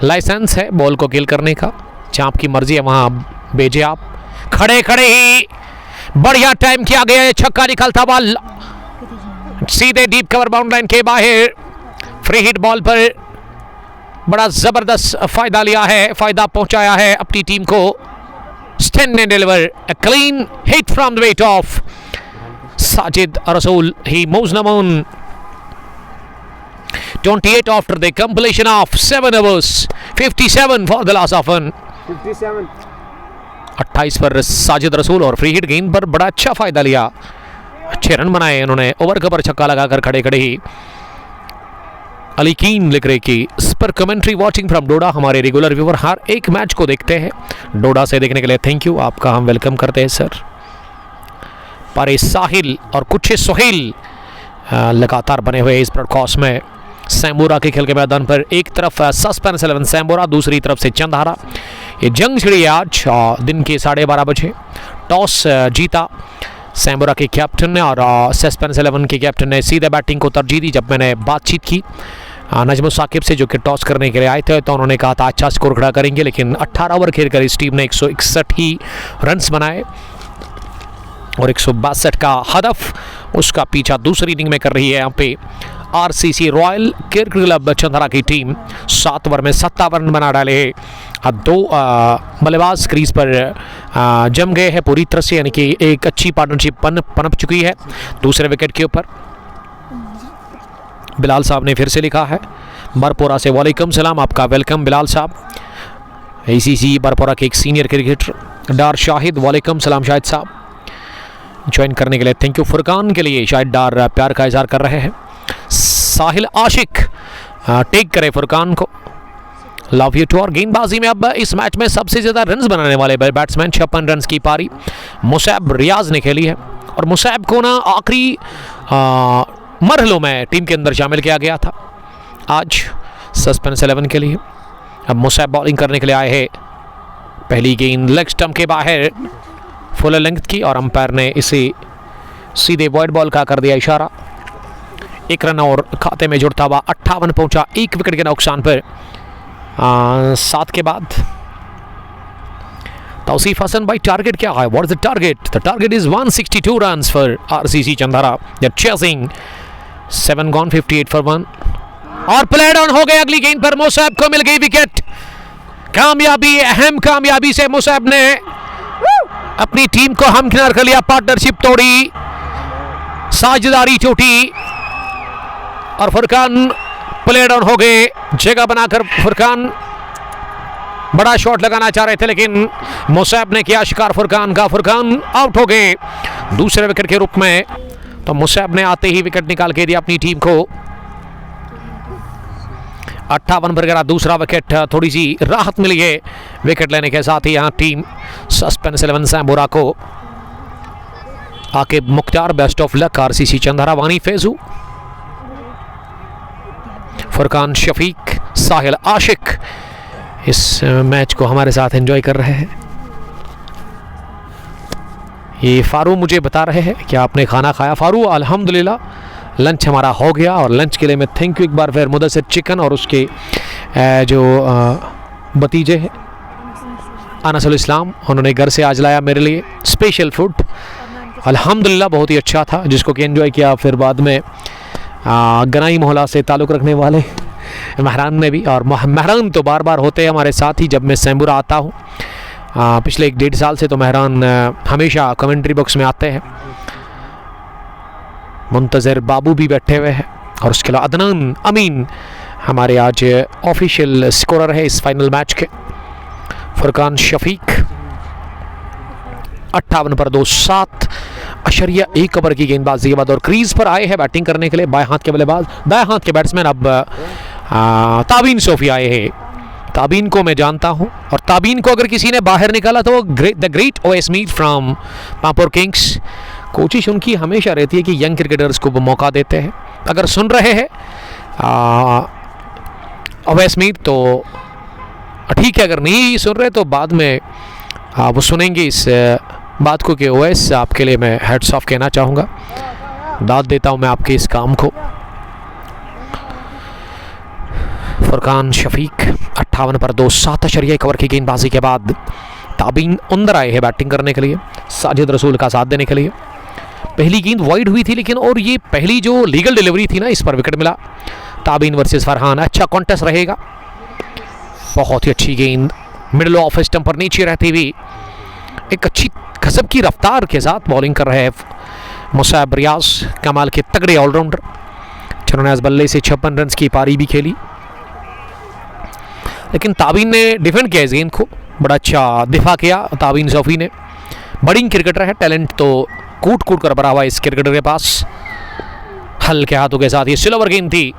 लाइसेंस है बॉल को किल करने का, जहाँ आपकी मर्जी है वहाँ भेजे आप। खड़े खड़े ही बढ़िया टाइम किया गया है, छक्का निकलता बॉल सीधे डीप कवर बाउंड लाइन के बाहर। फ्री हिट बॉल पर बड़ा जबरदस्त फायदा लिया है, फायदा पहुंचाया है अपनी टीम को। स्टेन ने deliver a clean hit from the bat of Sajid Rasool. He moves on 28 after the completion of 7 overs, 57 for the loss of 1. 28 पर साजिद रसूल, और फ्री हिट गेंद पर बड़ा अच्छा फायदा लिया, अच्छे रन बनाए उन्होंने। ओवर कवर छक्का लगाकर खड़े खड़े ही अली कीन लिख रहे कि इस पर कमेंट्री वॉचिंग फ्रॉम डोडा। हमारे रेगुलर व्यूवर हर एक मैच को देखते हैं, डोडा से देखने के लिए थैंक यू, आपका हम वेलकम करते हैं सर। पर साहिल और कुछ सोहेल लगातार बने हुए इस ब्रॉडकास्ट में। सैम्बोरा के खेल के मैदान पर एक तरफ सस्पेंस 11 सैम्बोरा, दूसरी तरफ से चंदहारा। ये जंग छिड़ी आज दिन के 12:30 बजे। टॉस जीता सैम्बोरा के कैप्टन ने, और सस्पेंस 11 के कैप्टन ने सीधे बैटिंग को तरजीह दी। जब मैंने बातचीत की नजमुल साकिब से, जो कि टॉस करने के लिए आए थे, तो उन्होंने कहा था अच्छा स्कोर खड़ा करेंगे, लेकिन 18 ओवर खेलकर इस टीम ने 161 ही रन्स बनाए, और 162 का हदफ उसका पीछा दूसरी इनिंग में कर रही है यहाँ पे आरसीसी रॉयल क्रिकेट क्लब चंदरा की टीम। 7 ओवर में 57 रन बना डाले हैं। अब 2 बल्लेबाज क्रीज पर जम गए हैं पूरी तरह से, यानी कि एक अच्छी पार्टनरशिप पनप चुकी है दूसरे विकेट के ऊपर। बिलाल साहब ने फिर से लिखा है बरपोरा से, वालेकुम सलाम, आपका वेलकम बिलाल साहब। आईसीसी बरपोरा के एक सीनियर क्रिकेटर डार शाहिद, वालेकुम सलाम शाहिद साहब, ज्वाइन करने के लिए थैंक यू। फुरकान के लिए शायद डार प्यार का इजहार कर रहे हैं। साहिल आशिक टेक करे फुरकान को, लव यू टू। और गेंदबाजी में अब इस मैच में सबसे ज़्यादा रन्स बनाने वाले बैट्समैन, 56 रन्स की पारी मुसैब रियाज ने खेली है, और मुसैब को ना आखिरी मरहलों में टीम के अंदर शामिल किया गया था आज सस्पेंस 11 के लिए। अब मुसैब बॉलिंग करने के लिए आए हैं। पहली गेंद लेग स्टंप के बाहर फुल लेंथ की, और अंपायर ने इसे सीधे वॉइड बॉल का कर दिया इशारा। 1 रन और खाते में जुड़ता हुआ 58 पहुंचा 1 विकेट के नुकसान पर 7 के बाद। तौसीफ हसन भाई, टारगेट क्या है? What is the target? The target is 162 runs for RCC Chandra. They are chasing 7 gone, 58 for 1, और प्ले डाउन हो गए। अगली गेंद पर मुसैब को मिल गई विकेट। कामयाबी, अहम कामयाबी से मुसैब ने अपनी टीम को हमकिनार कर लिया, पार्टनरशिप तोड़ी, साझेदारी टूटी, और फुरकान प्ले डाउन हो गए। जगह बनाकर फुरकान बड़ा शॉट लगाना चाह रहे थे, लेकिन मुसैब ने किया शिकार फुरकान का। फुरकान आउट हो गए दूसरे विकेट के रूप में, तो मुसैब ने आते ही विकेट निकाल के दिया अपनी टीम को। 58 पर गिरा दूसरा विकेट, थोड़ी सी राहत मिली है विकेट लेने के साथ ही यहाँ टीम सस्पेंस 11 सैम्बोरा को। Aqib Mukhtar, best of luck RCC Chandra. Wani Faizu, Furqan Shafiq, साहिल आशिक इस मैच को हमारे साथ एंजॉय कर रहे हैं। ये फारू मुझे बता रहे हैं कि आपने खाना खाया। फारू अल्हम्दुलिल्लाह लंच हमारा हो गया, और लंच के लिए मैं थैंक यू एक बार फिर मुदस्सिर चिकन और उसके जो भतीजे हैं अनसुल इस्लाम, उन्होंने घर से आज लाया मेरे लिए स्पेशल फूड। अल्हम्दुलिल्लाह बहुत ही अच्छा था, जिसको कि एंजॉय किया। फिर बाद में गनाई मोहल्ला से ताल्लुक़ रखने वाले महरान ने भी, और महरान तो बार बार होते हैं हमारे साथ ही जब मैं सैम्बुरा आता हूँ। पिछले 1-1.5 साल से तो महरान हमेशा कमेंट्री बॉक्स में आते हैं। मुंतज़र बाबू भी बैठे हुए हैं, और उसके अलावा अदनान अमीन हमारे आज ऑफिशियल स्कोरर है इस फाइनल मैच के। फुरकान शफीक 58 पर 2, 7.1 ओवर की गेंदबाजी के बाद और क्रीज पर आए हैं बैटिंग करने के लिए बाएं हाथ के बल्लेबाज, दाएं हाथ के बैट्समैन अब ताबीन सोफी आए हैं। ताबीन को मैं जानता हूं, और ताबीन को अगर किसी ने बाहर निकाला तो वो the great Owais Mir from Papur kings. कोशिश उनकी हमेशा रहती है कि यंग क्रिकेटर्स को वो मौका देते हैं। अगर सुन रहे हैं ओएस मीर तो ठीक है, अगर नहीं सुन रहे तो बाद में वो सुनेंगे इस बात को कि ओएस आपके लिए मैं हेड्स ऑफ कहना चाहूँगा, दाद देता हूँ मैं आपके इस काम को। फुरकान शफीक 58 पर 2, 7.1 ओवर की गेंदबाजी के बाद ताबीन अंदर आए हैं बैटिंग करने के लिए, साजिद रसूल का साथ देने के लिए। पहली गेंद वाइड हुई थी, लेकिन और ये पहली जो लीगल डिलीवरी थी ना, इस पर विकेट मिला। ताबीन वर्सेस फरहान, अच्छा कॉन्टेस्ट रहेगा। बहुत ही अच्छी गेंद मिडल ऑफ स्टंप पर नीचे रहती हुई एक अच्छी गजब की रफ्तार के साथ बॉलिंग कर रहे हैं मुसाब रियाज, कमाल के तगड़े ऑलराउंडर, जिन्होंने इस बल्ले से 56 रन की पारी भी खेली। लेकिन ताबीन ने डिफेंड किया इस गेंद को, बड़ा अच्छा दिफा किया ताबीन सोफी ने। बड़ी क्रिकेटर है, टैलेंट तो कूट कूट कर भरा हुआ इस क्रिकेटर के पास। हल्के हाथों के साथ ये स्लोवर गेंद थी,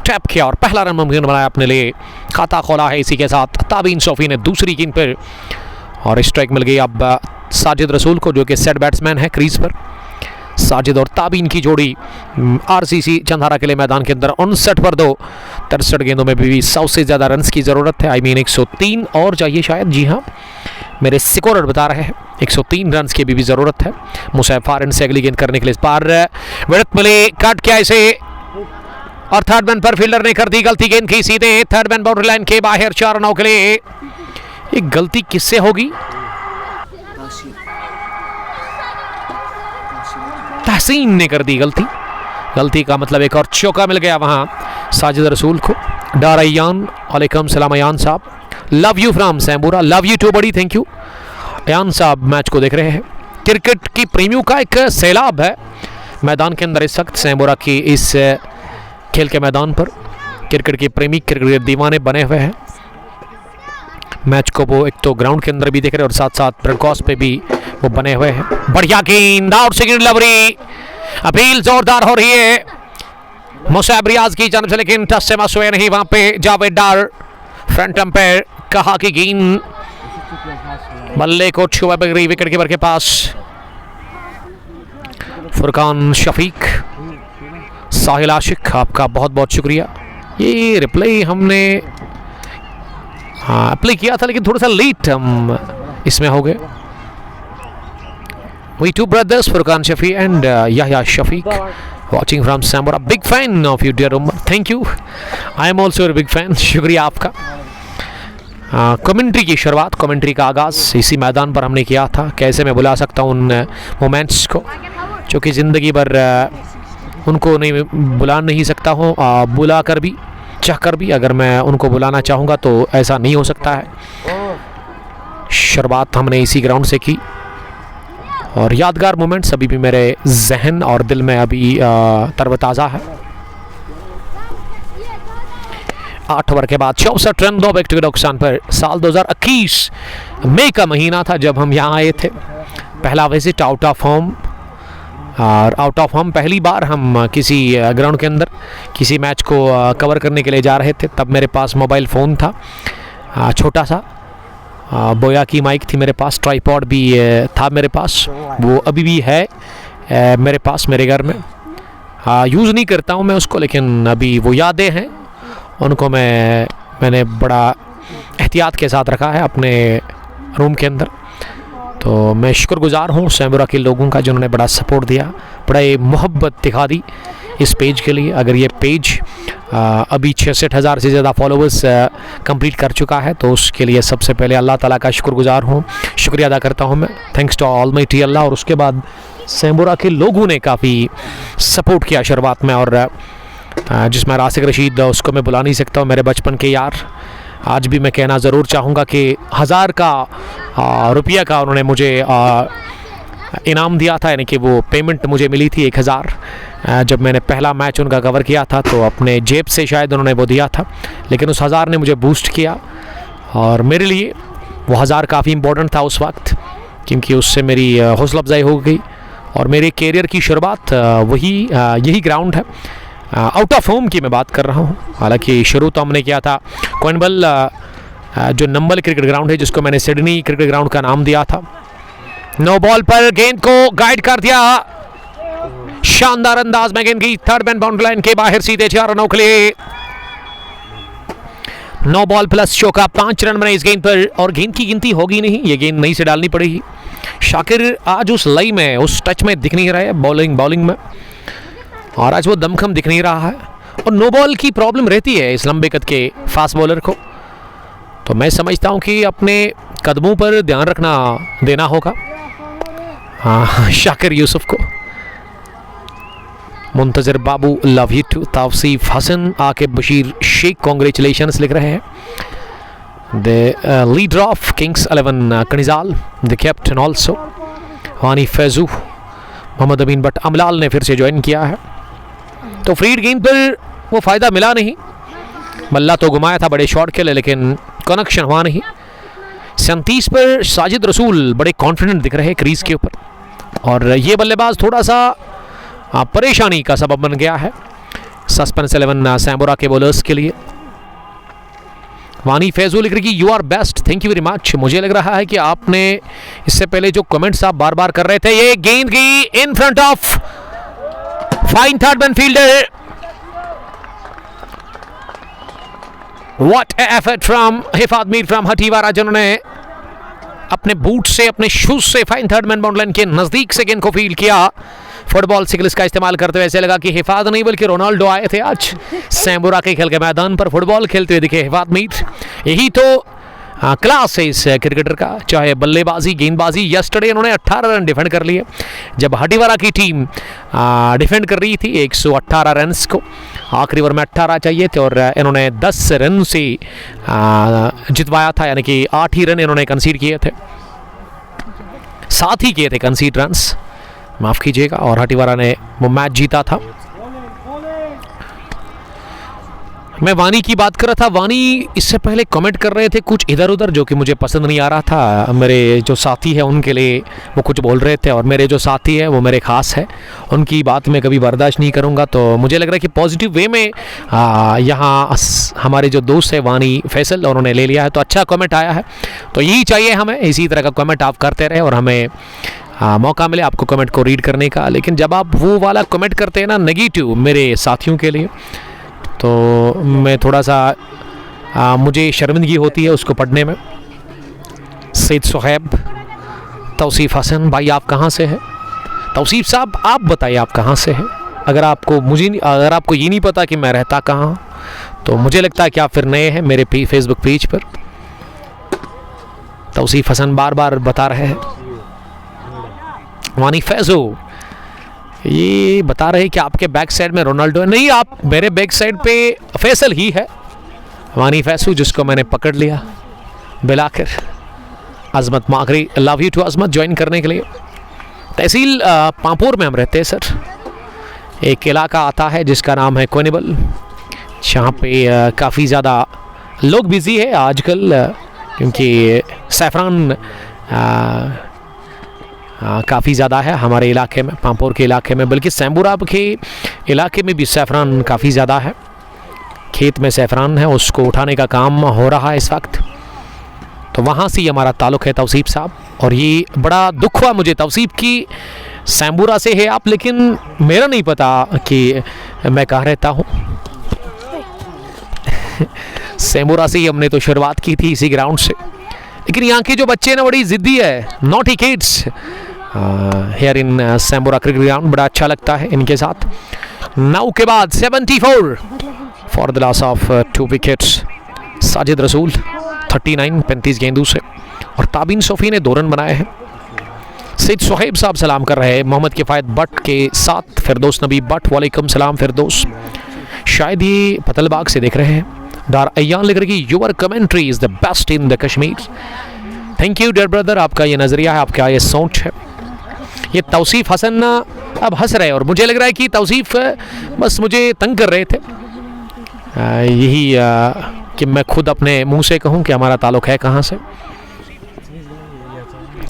टैप किया और पहला रन मुमकिन बनाया अपने लिए, खाता खोला है इसी के साथ ताबीन सोफी ने दूसरी गेंद पर, और स्ट्राइक मिल गई अब साजिद रसूल को, जो कि सेट बैट्समैन है क्रीज पर। साजिद और ताबीन की जोड़ी आरसीसी चंदारा के लिए मैदान के अंदर 59 पर 2, 63 गेंदों में भी 100 से ज़्यादा रन की ज़रूरत है। 103 और चाहिए शायद, जी हाँ मेरे स्कोरर बता रहे हैं 103 रन की भी ज़रूरत है। मुसाइब फारन से अगली गेंद करने के लिए इस बार विड़त मिले, काट किया इसे, और थर्ड मैन पर फील्डर ने कर दी गलती, गेंद की सीधे थर्ड मैन बाउंड्री लाइन के बाहर 4 रनों के लिए। एक गलती किससे होगी? तहसीन ने कर दी गलती, गलती का मतलब एक और चौका मिल गया वहां साजिद रसूल को। डारयान वालेकुम सलाम अयान साहब, love you from Sambura, love you too बड़ी, थैंक यू। अयान साहब मैच को देख रहे हैं। क्रिकेट की प्रेमियों का एक सैलाब है मैदान के अंदर इस वक्त सैम्बुरा की इस खेल के मैदान पर। क्रिकेट के प्रेमी, क्रिकेट के दीवाने बने हुए हैं। मैच को वो एक तो ग्राउंड के अंदर भी देख रहे हैं और साथ साथ ब्रॉडकास्ट पे भी वो बने हुए हैं। बढ़िया गेंद, आउट सेकंड डिलीवरी, अपील जोरदार हो रही है मुसाब रियाज की जानब से, लेकिन टच से मस हुए नहीं वहां पे जावेद डार। फ्रंट अंपायर कहा कि गेंद बल्ले को छुआ बगरी विकेट कीपर के पास। फुरकान शफीक, साहिल आशिक, आपका बहुत बहुत शुक्रिया। ये रिप्ले हमने अप्लाई किया था, लेकिन थोड़ा सा लेट हम इसमें हो गए। We two brothers, Furqan Shafi and Yahya Shafiq, watching from Sambora. Big fan of you, dear Umar. Thank you. I am also a big fan. शुक्रिया आपका। कमेंट्री की शुरुआत, कमेंट्री का आगाज़ इसी मैदान पर हमने किया था। कैसे मैं बुला सकता हूँ उन मोमेंट्स को, जो कि ज़िंदगी भर उनको नहीं बुला नहीं सकता हूँ, बुला कर भी चाह कर भी अगर मैं उनको बुलाना चाहूँगा तो ऐसा नहीं हो सकता है। शुरुआत हमने इसी ग्राउंड से की और यादगार मोमेंट्स अभी भी मेरे जहन और दिल में अभी तरोताज़ा है। 8 ओवर के बाद 64 रन 2 विकेट के नुकसान पर। साल 2021 मई का महीना था जब हम यहाँ आए थे। पहला विजिट आउट ऑफ होम, और आउट ऑफ होम पहली बार हम किसी ग्राउंड के अंदर किसी मैच को कवर करने के लिए जा रहे थे। तब मेरे पास मोबाइल फ़ोन था, छोटा सा बोया की माइक थी मेरे पास, ट्राइपॉड भी था मेरे पास, वो अभी भी है मेरे पास मेरे घर में। यूज़ नहीं करता हूँ मैं उसको, लेकिन अभी वो यादें हैं, उनको मैंने बड़ा एहतियात के साथ रखा है अपने रूम के अंदर। तो मैं शुक्रगुजार हूँ सैम्बुरा के लोगों का, जिन्होंने बड़ा सपोर्ट दिया, बड़ा मोहब्बत दिखा दी इस पेज के लिए। अगर ये पेज अभी 66,000 से ज़्यादा फॉलोअर्स कंप्लीट कर चुका है तो उसके लिए सबसे पहले अल्लाह ताला का शुक्रगुजार हूँ, शुक्रिया अदा करता हूँ मैं। थैंक्स टू ऑलमाइटी अल्लाह। और उसके बाद सैम्बुरा के लोगों ने काफ़ी सपोर्ट किया शुरुआत में, और जिसमें रासिक रशीद, उसको मैं बुला नहीं सकता हूँ, मेरे बचपन के यार। आज भी मैं कहना ज़रूर चाहूँगा कि 1000 का रुपया का उन्होंने मुझे इनाम दिया था, यानी कि वो पेमेंट मुझे मिली थी 1000 जब मैंने पहला मैच उनका कवर किया था। तो अपने जेब से शायद उन्होंने वो दिया था, लेकिन उस 1000 ने मुझे बूस्ट किया और मेरे लिए वो 1000 काफ़ी इम्पोर्टेंट था उस वक्त, क्योंकि उससे मेरी हौसला अफजाई हो गई और मेरे कैरियर की शुरुआत यही ग्राउंड है। आउट ऑफ होम की मैं बात कर रहा हूँ। हालांकि शुरू तो हमने किया था कोइनबल, जो नंबल क्रिकेट ग्राउंड है, जिसको मैंने सिडनी क्रिकेट ग्राउंड का नाम दिया था। नो बॉल पर गेंद को गाइड कर दिया, शानदार अंदाज में गेंद की थर्ड मैन बाउंड्री लाइन के बाहर सीधे 4 रनों के लिए। 9 बॉल प्लस चौका, 5 रन बने इस गेंद पर और गेंद की गिनती होगी नहीं, ये गेंद नहीं से डालनी पड़ेगी। शाकिर आज उस लई में, उस टच में दिख नहीं रहा है बॉलिंग में, और आज वो दमखम दिख नहीं रहा है। और नो बॉल की प्रॉब्लम रहती है इस लंबे कद के फास्ट बॉलर को, तो मैं समझता हूं कि अपने कदमों पर ध्यान रखना देना होगा शाकिर यूसुफ को। Muntazir Babu love you too, Tauseef Hasan, Aqib Bashir Sheikh congratulations लिख रहे हैं। The leader of kings 11 Kanizal, the captain also Wani Faizu, Mohammad Amin Bhat Amlal ने फिर से ज्वाइन किया है। तो फ्रीड गेंद पर वो फ़ायदा मिला नहीं, मल्ला तो घुमाया था बड़े शॉट के लिए, लेकिन कनेक्शन हुआ नहीं। 37 पर साजिद रसूल बड़े कॉन्फिडेंट दिख रहे हैं क्रीज के ऊपर, और ये बल्लेबाज थोड़ा सा परेशानी का सबब बन गया है सस्पेंस 11 सैमुरा के बॉलर्स के लिए। वानी फैजू लिख रही कि you are best, thank you very much. मुझे लग रहा है कि आपने इससे पहले जो कमेंट्स आप बार बार कर रहे थे, ये गेंद की in front of fine third man fielder, what effort from Hifat Mir from Hatiwara, जिन्होंने अपने बूट से, अपने शूज से fine third man boundary line के नजदीक से गेंद को फील्ड किया। फुटबॉल सिग्नल्स का इस्तेमाल करते हुए ऐसे लगा कि हिफात नहीं बल्कि रोनाल्डो आए थे आज सैमुरा के खेल के मैदान पर फुटबॉल खेलते हुए दिखे हिफात मीर। यही तो क्लास है इस क्रिकेटर का, चाहे बल्लेबाजी, गेंदबाजी। यस्टरडे इन्होंने 18 रन डिफेंड कर लिए, जब हटीवारा की टीम डिफेंड कर रही थी 118 रन को, आखिरी ओवर में 18 चाहिए थे और इन्होंने 10 रन से जितवाया था, यानी कि 8 ही रन इन्होंने कंसीड किए थे, 7 ही किए थे कंसीड रन्स, माफ़ कीजिएगा, और हटीवारा ने वो मैच जीता था। मैं वानी की बात कर रहा था, वानी इससे पहले कमेंट कर रहे थे कुछ इधर उधर, जो कि मुझे पसंद नहीं आ रहा था। मेरे जो साथी हैं उनके लिए वो कुछ बोल रहे थे, और मेरे जो साथी हैं वो मेरे खास है, उनकी बात मैं कभी बर्दाश्त नहीं करूंगा। तो मुझे लग रहा है कि पॉजिटिव वे में यहाँ हमारे जो दोस्त है वानी फैसल, उन्होंने ले लिया है, तो अच्छा कमेंट आया है। तो यही चाहिए हमें, इसी तरह का कमेंट आप करते रहे और हमें मौका मिले आपको कमेंट को रीड करने का। लेकिन जब आप वो वाला कमेंट करते हैं ना नेगेटिव मेरे साथियों के लिए, तो मैं थोड़ा सा मुझे शर्मिंदगी होती है उसको पढ़ने में। सैयद सुहैब, तौसीफ हसन, भाई आप कहाँ से हैं? तौसीफ साहब आप बताइए आप कहाँ से हैं? अगर आपको ये नहीं पता कि मैं रहता कहाँ हूँ, तो मुझे लगता है कि आप फिर नए हैं मेरे फेसबुक पेज पर। तौसीफ हसन बार बार बता रहे हैं। वानी फैजू ये बता रहे हैं कि आपके बैक साइड में रोनाल्डो है। नहीं, आप मेरे बैक साइड पे फैसल ही है, वानी फैसू, जिसको मैंने पकड़ लिया बिलाकर। Azmat Magray, love you too Azmat, join करने के लिए। तहसील पांपोर में हम रहते हैं सर। एक इलाका आता है जिसका नाम है कोनिबल, जहाँ पे काफ़ी ज़्यादा लोग बिज़ी है आजकल, क्योंकि सैफरान काफ़ी ज़्यादा है हमारे इलाके में, पांपोर के इलाके में, बल्कि सैमुरा के इलाके में भी सैफरान काफ़ी ज़्यादा है। खेत में सैफरान है, उसको उठाने का काम हो रहा है इस वक्त। तो वहाँ से हमारा ताल्लुक़ है तौसीफ साहब, और ये बड़ा दुख हुआ मुझे तौसीफ की सैमुरा से है आप, लेकिन मेरा नहीं पता कि मैं कहाँ रहता हूँ। सैमुरा से ही हमने तो शुरुआत की थी, इसी ग्राउंड से। लेकिन यहाँ के जो बच्चे ना बड़ी ज़िद्दी है, naughty kids here in Sambura cricket ground, बड़ा अच्छा लगता है इनके साथ। 9 के बाद 74 for the loss of 2 wickets. Sajid रसूल 39 35 गेंदों से, और ताबिन सोफी ने 2 रन बनाए हैं। सैयद सुहैब साहब सलाम कर रहे हैं मोहम्मद किफ़ायत बट के साथ। फिरदौस नबी बट, वालेकुम सलाम फिरदौस। शायद ये पतलबाग से देख रहे हैं। डार अयान लिख रही your commentary is the best in the Kashmir. Thank you dear brother, आपका ये नज़रिया है, आपका ये सोच है। ये तौसीफ हसन अब हंस रहे हैं और मुझे लग रहा है कि तौसीफ बस मुझे तंग कर रहे थे। यही कि मैं खुद अपने मुंह से कहूं कि हमारा ताल्लुक़ है कहाँ से।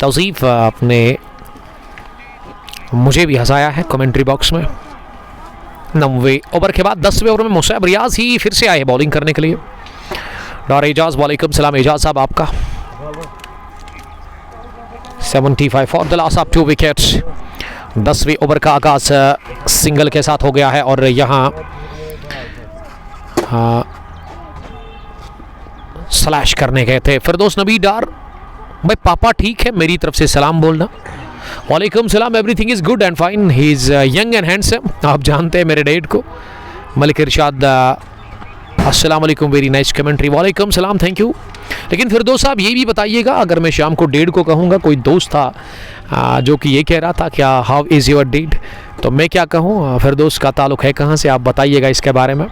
तौसीफ आपने मुझे भी हंसाया है कमेंट्री बॉक्स में। 9वें ओवर के बाद 10वें ओवर में मुसैब रियाज ही फिर से आए बॉलिंग करने के लिए। डॉर एजाज, वालेकुम सलाम एजाज साहब, आपका 75 for the loss of 2 wickets. 10वें ओवर का आगाज सिंगल के साथ हो गया है और यहाँ स्लैश करने गए थे फिरदौस नबी डार। भाई पापा ठीक है, मेरी तरफ से सलाम बोलना। वालेकुम सलाम, everything is good and fine, he is young and handsome. आप जानते हैं मेरे डैड को। मलिक इरशाद अस्सलाम वालेकुम, वेरी नाइस कमेंट्री। वालेकुम सलाम, थैंक यू। लेकिन फिरदौस साहब ये भी बताइएगा, अगर मैं शाम को डेड को कहूँगा, कोई दोस्त था जो कि ये कह रहा था क्या हाउ इज़ योर डेड, तो मैं क्या कहूँ, फिरदौस का ताल्लुक़ है कहाँ से, आप बताइएगा इसके बारे में।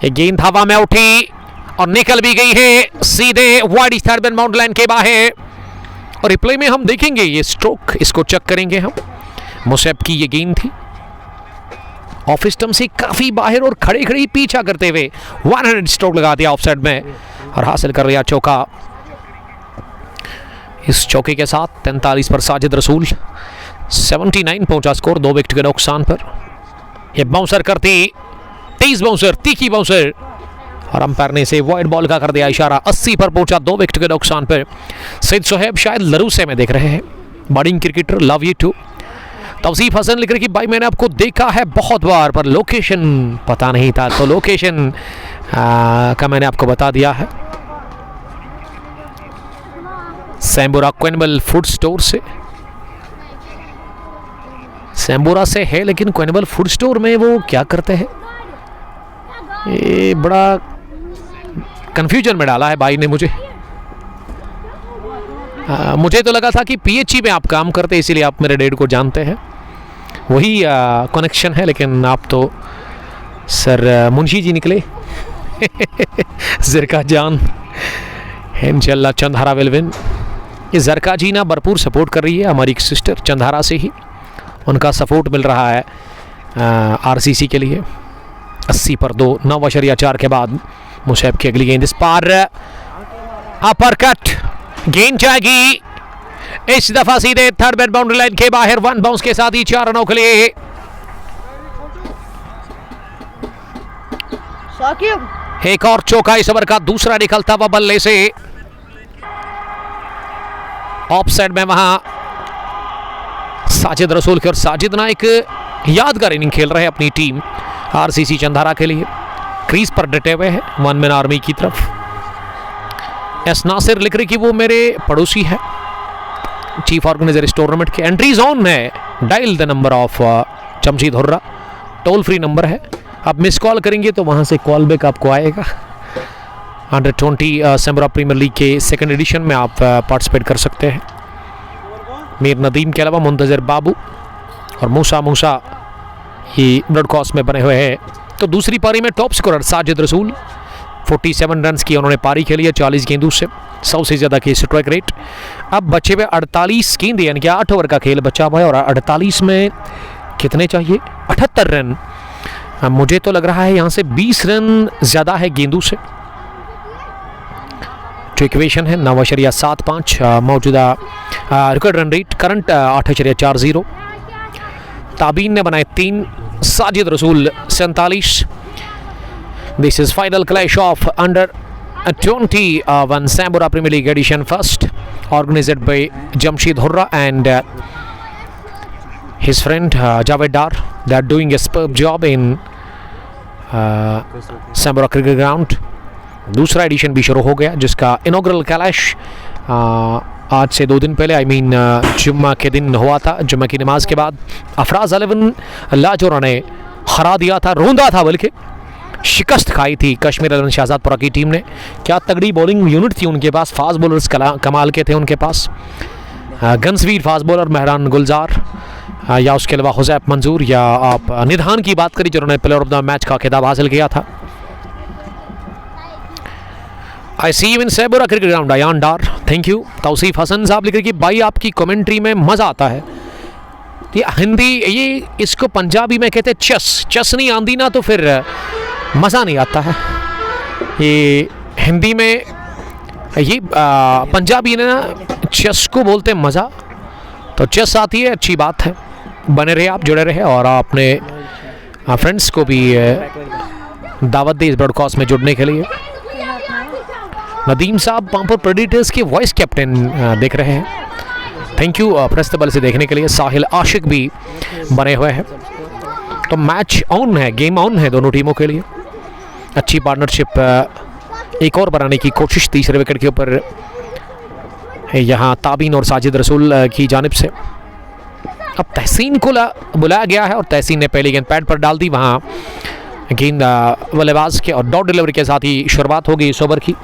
एक गेंद हवा में उठी और निकल भी गई है सीधे वाइड थर्ड बाउंड्री लाइन के बाहर। और रिप्ले में हम देखेंगे ये स्ट्रोक, इसको चेक करेंगे हम। मुसैब की ये गेंद थी ऑफ स्टंप से काफी बाहर और खड़े खड़े पीछा करते हुए 100 स्ट्रोक लगा दिया ऑफ साइड में और हासिल कर लिया चौका। इस चौके के साथ 43 पर साजिद रसूल, 79 पहुंचा स्कोर 2 विकेट के नुकसान पर। ये बाउंसर करती तेज बाउंसर, तीखी बाउंसर और अंपायर ने इसे वाइड बॉल का कर दिया इशारा। 80 पर पहुंचा 2 विकेट के नुकसान पर। सईद सोहेब शायद लरूसे में देख रहे हैं, bowling cricketer, love you too. Tauseef Hasan लिख रहे कि भाई मैंने आपको देखा है बहुत बार पर लोकेशन पता नहीं था, तो लोकेशन का मैंने आपको बता दिया है। सैम्बोरा क्वेनबल फूड स्टोर से, सैम्बोरा से है लेकिन क्वेनबल फूड स्टोर में वो क्या करते हैं, ये बड़ा कंफ्यूजन में डाला है भाई ने मुझे। मुझे तो लगा था कि पीएचई में आप काम करते इसीलिए आप मेरे डैड को जानते हैं, वही कनेक्शन है। लेकिन आप तो सर मुंशी जी निकले। ज़रका जान इंशाल्लाह चंदहारा विल विन। ये ज़रका जी ना भरपूर सपोर्ट कर रही है, हमारी एक सिस्टर चंदहारा से ही उनका सपोर्ट मिल रहा है आरसीसी के लिए। 80 पर 2, 9.4 के बाद मुसैब की अगली गेंद इस पार अपर कट, गेंद जाएगी इस दफा सीधे थर्ड बैट बाउंड्री लाइन के बाहर। 1 बाउंस के साथ ही 4 रनों के लिए एक और चौका इस ओवर का दूसरा निकलता हुआ बल्ले से ऑफ साइड में वहां साजिद रसूल के। और साजिद ना एक यादगार इनिंग खेल रहे हैं अपनी टीम आरसीसी चंदहारा के लिए, क्रीज पर डटे हुए हैं 1 मैन आर्मी की तरफ। एस नासिर लिख रहे कि वो मेरे पड़ोसी है, चीफ ऑर्गेनाइजर इस टूर्नामेंट के। एंट्रीज ऑन है, dial the number of Jamshed Hurra, toll free number है, आप मिस कॉल करेंगे तो वहां से कॉल बैक आपको आएगा। अंडर 20 सैम्बोरा प्रीमियर लीग के सेकंड एडिशन में आप पार्टिसिपेट कर सकते हैं। मीर नदीम के अलावा मुंतजर बाबू और मूसा ये ब्रॉडकास्ट में बने हुए हैं। तो दूसरी पारी में top scorer Sajid Rasool 47 run की उन्होंने पारी खेली है 40 गेंदों से, 100 से ज़्यादा की स्ट्राइक रेट। अब बचे हुए 48 गेंदे यानी कि 8 ओवर का खेल बचा हुआ है और 48 में कितने चाहिए, 78 रन। मुझे तो लग रहा है यहाँ से 20 रन ज़्यादा है गेंदों से। जो इक्वेशन है 9.75 मौजूदा record run rate current 8.40। Tabeen ने बनाए 3, Sajid Rasool 47। This is final clash of under 21 Sambura premier league edition first organized by Jamsheed Hurra and his friend Javed Dar. They are doing a superb job in Sambora Cricket Ground. दूसरा एडिशन भी शुरू हो गया जिसका इनॉग्रल क्लैश आज से 2 दिन पहले जुम्मा के दिन हुआ था। जुम्मा की नमाज के बाद अफराज 11 लाजोरा ने हरा दिया था, रोंदा था, बल्कि शिकस्त खाई थी कश्मीर 11 शाहजादपुरा की टीम ने। क्या तगड़ी बॉलिंग यूनिट थी उनके पास, फास्ट बॉलर्स कमाल के थे उनके पास। गन्सवीर फास्ट बॉलर, मेहरान गुलजार, या उसके अलावा हुज़ैफ मंजूर, या आप निधान की बात करें जिन्होंने प्लेयर ऑफ द मैच का खिताब हासिल किया था। I see you in Sambura cricket ground Ayan Dar, thank you. Tauseef Hasan साहब लिख रहे कि भाई आपकी कमेंट्री में मज़ा आता है। ये हिंदी, ये इसको पंजाबी में कहते हैं चस, चस नहीं आंदी ना तो फिर मज़ा नहीं आता है। ये हिंदी में ये पंजाबी ने ना चस को बोलते हैं मज़ा, तो चस आती है, अच्छी बात है। बने रहे आप, जुड़े रहे, और आपने फ्रेंड्स को भी दावत दी इस ब्रॉडकास्ट में जुड़ने के लिए। नदीम साहब पामपुर प्रेडिटर्स के वॉइस कैप्टन देख रहे हैं, थैंक यू प्रेस टेबल से देखने के लिए। साहिल आशिक भी बने हुए हैं। तो मैच ऑन है, गेम ऑन है दोनों टीमों के लिए। अच्छी पार्टनरशिप एक और बनाने की कोशिश तीसरे विकेट के ऊपर यहाँ ताबीन और साजिद रसूल की जानिब से। अब तहसीन को बुलाया गया है और तहसीन ने पहली गेंद पैड पर डाल दी। वहाँ गेंद बल्लेबाज के और डॉट डिलीवरी के साथ ही शुरुआत होगी इस ओवर की।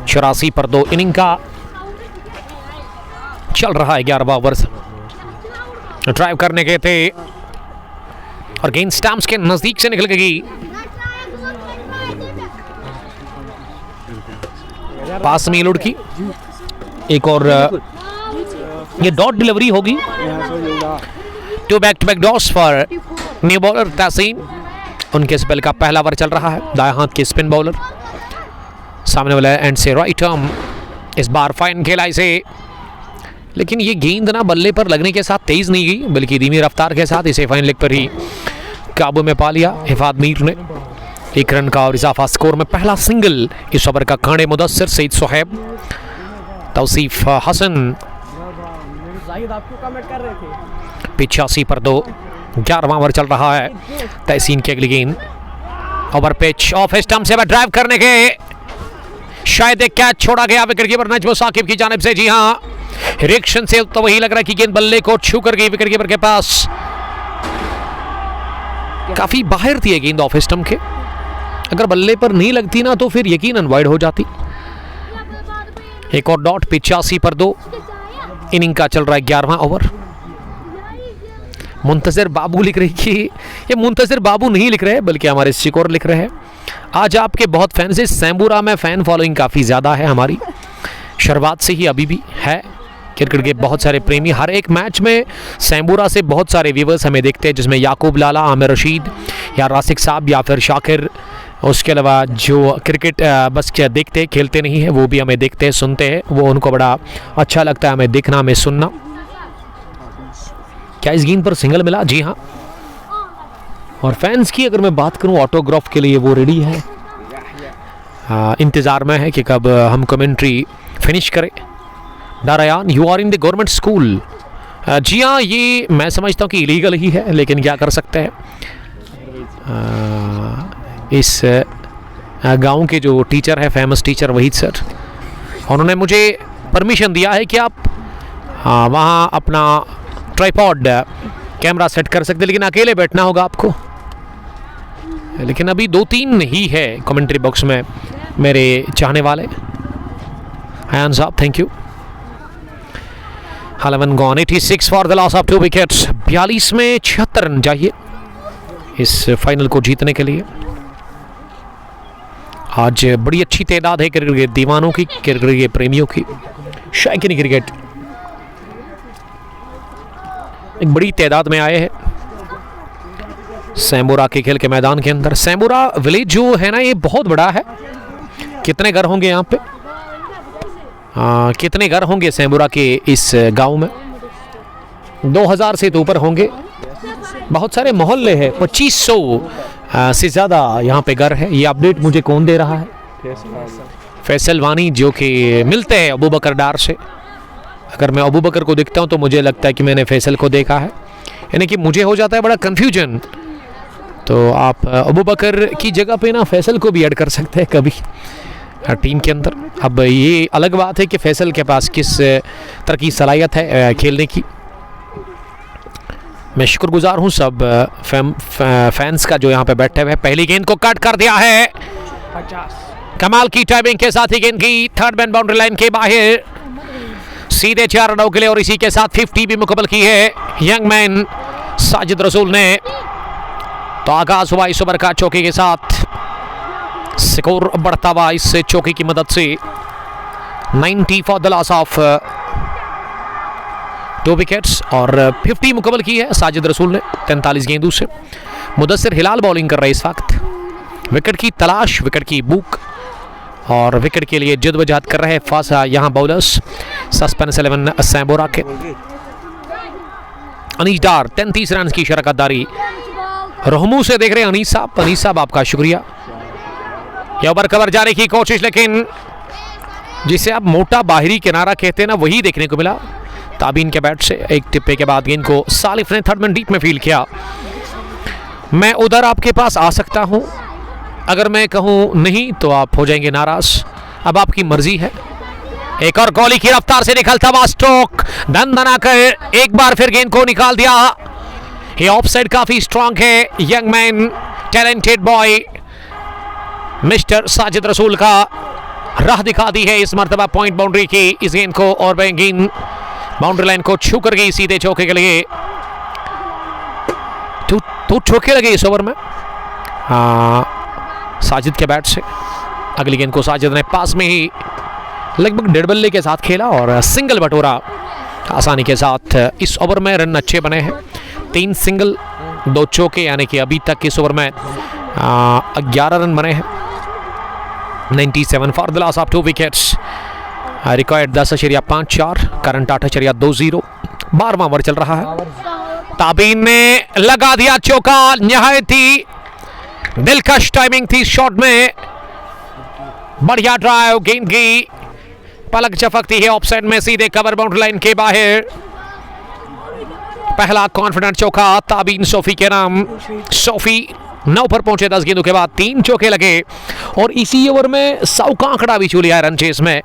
84 पर 2 इनिंग का चल रहा है 11वां ओवर। ड्राइव करने गए थे और गेंद स्टैम्प्स के नजदीक से निकल गई। पास में लुढ़की, एक और ये डॉट डिलीवरी होगी। 2 back to back dots for new bowler Tehseen. उनके स्पेल का पहला ओवर चल रहा है। दाएं हाथ के स्पिन बॉलर, सामने वाला एंड से राइट आर्म, इस बार फाइन खेला इसे, लेकिन ये गेंद ना बल्ले पर लगने के साथ तेज नहीं गई, बल्कि धीमी रफ्तार के साथ इसे फाइन लेग पर ही काबू में पा लिया हिफात मीर ने। 1 रन का और इजाफा स्कोर में पहला सिंगल इस ओवर का खाने मुदस्सिर सईद सुहैब, तौसीफ हसन। 85 पर 2, 11वां ओवर चल रहा है। तहसीन की अगली गेंद ओवर पिच ऑफ स्टंप से ड्राइव करने के शायद एक कैच छोड़ा गया विकेट कीपर नजम साकिब की जानिब से। जी हाँ, रिएक्शन से तो वही लग रहा है कि गेंद बल्ले को छू कर गई विकेट कीपर के पास। काफी बाहर थी गेंद ऑफ स्टंप के, अगर बल्ले पर नहीं लगती ना तो फिर यकीनन वाइड हो जाती। एक और डॉट। 85 पर 2 इनिंग का चल रहा है 11वां ओवर। मुंतजिर बाबू लिख रही कि ये मुंतजिर बाबू नहीं लिख रहे बल्कि हमारे शिकोर लिख रहे हैं। आज आपके बहुत फैंस हैं। सैम्बुरा में फ़ैन फॉलोइंग काफ़ी ज़्यादा है हमारी, शुरुआत से ही अभी भी है। क्रिकेट के बहुत सारे प्रेमी हर एक मैच में सैम्बुरा से बहुत सारे व्यूवर्स हमें देखते हैं, जिसमें याकूब लाला, आमिर रशीद या रासिक साहब या फिर शाकिर। उसके अलावा जो क्रिकेट बस क्या देखते खेलते नहीं है वो भी हमें देखते हैं, सुनते हैं, वो उनको बड़ा अच्छा लगता है हमें देखना, हमें सुनना। क्या इस गेंद पर सिंगल मिला? जी हाँ। और फैंस की अगर मैं बात करूं ऑटोग्राफ के लिए वो रेडी है, इंतज़ार में है कि कब हम कमेंट्री फिनिश करें। Darayan, you are in the government school. जी हाँ, ये मैं समझता हूँ कि इलीगल ही है, लेकिन क्या कर सकते हैं। इस गांव के जो टीचर है, फेमस टीचर वहीद सर, उन्होंने मुझे परमिशन दिया है कि आप वहाँ अपना ट्राइपॉड कैमरा सेट कर सकते, लेकिन अकेले बैठना होगा आपको। लेकिन अभी 2-3 ही है कमेंट्री बॉक्स में मेरे चाहने वाले। हयान साहब, thank you. 11 gone, 86 for the loss of 2 wickets. 42 में 76 रन चाहिए इस फाइनल को जीतने के लिए। आज बड़ी अच्छी तादाद है क्रिकेट के दीवानों की, क्रिकेट के प्रेमियों की। शायकीन क्रिकेट एक बड़ी तादाद में आए हैं सैम्बुरा के खेल के मैदान के अंदर। सैम्बुरा विलेज जो है ना, ये बहुत बड़ा है। कितने घर होंगे यहाँ पे? कितने घर होंगे सैम्बुरा के इस गांव में? 2000 से तो ऊपर होंगे। बहुत सारे मोहल्ले हैं, 2500 से ज़्यादा यहाँ पे घर है। ये अपडेट मुझे कौन दे रहा है? फैसल वानी, जो कि मिलते हैं अबू बकर डार से। अगर मैं अबू बकर को देखता हूँ तो मुझे लगता है कि मैंने फैसल को देखा है, यानी कि मुझे हो जाता है बड़ा कन्फ्यूजन। तो आप अबू बकर की जगह पे ना फैसल को भी ऐड कर सकते हैं कभी टीम के अंदर। अब ये अलग बात है कि फैसल के पास किस तरह की सलाहियत है खेलने की। मैं शुक्रगुजार हूँ सब फैंस का जो यहाँ पे बैठे हुए हैं। पहली गेंद को कट कर दिया है, 50 कमाल की टाइमिंग के साथ ही गेंद की थर्ड मैन बाउंड्री लाइन के बाहर। सीधे 4 रनों के लिए और इसी के साथ 50 भी मुकम्मल की है यंग मैन साजिद रसूल ने। तो आगाज हुआ इस ओवर का चौके के साथ, स्कोर बढ़ता हुआ इस चौके की मदद से। 90 for the loss of 2 wickets और 50 मुकम्मल की है साजिद रसूल ने 43 गेंदों से। मुदस्सिर हिलाल बॉलिंग कर रहे इस वक्त, विकेट की तलाश, विकेट की भूख और विकेट के लिए जद्दोजहद कर रहे फासा यहाँ बॉलर्स सस्पेंस 11 सैम्बोरा के। अनीस डार 33 रन की शरकतदारी रहमू से देख रहे हैं अनीस साहब। अनीस साहब आपका शुक्रिया। यह ओवर कवर जाने की कोशिश, लेकिन जिसे आप मोटा बाहरी किनारा कहते हैं ना, वही देखने को मिला ताबीन के बैट से। एक टिप्पे के बाद गेंद को सालिफ ने थर्ड मैन डीप में फील्ड किया। मैं उधर आपके पास आ सकता हूं, अगर मैं कहूं नहीं तो आप हो जाएंगे नाराज, अब आपकी मर्जी है। एक और गोली की रफ्तार से निकलता हुआ स्ट्रोक, धन धना कर एक बार फिर गेंद को निकाल दिया। ये ऑफसाइड काफी स्ट्रांग है। Young man talented boy mister Sajid रसूल का राह दिखा दी है इस मर्तबा पॉइंट बाउंड्री की इस गेंद को, और वह गेंद बाउंड्री लाइन को छू कर गई सीधे चौके के लिए। तो चौके लगे इस ओवर में साजिद के बैट से। अगली गेंद को साजिद ने पास में ही लगभग 1.5 बल्ले के साथ खेला और सिंगल बटोरा आसानी के साथ। इस ओवर में रन अच्छे बने हैं, 3 सिंगल 2 चौके, यानी कि अभी तक इस ओवर में 11 रन बने हैं। 97 for the loss of 2 wickets. Record 10.54, current 8.20। 12वां ओवर चल रहा है। ताबीन ने लगा दिया चौका, निहायत ही दिलकश टाइमिंग थी शॉट में, बढ़िया ड्राइव, गेंद की पलक झपकती है ऑफसाइड में सीधे कवर बाउंड्री लाइन के बाहर। पहला कॉन्फिडेंट चौका ताबीन सोफी के नाम। सोफी 9 पर पहुंचे 10 गेंदों के बाद, 3 चौके लगे और इसी ओवर में 100 का आंकड़ा भी छू लिया रन चेस में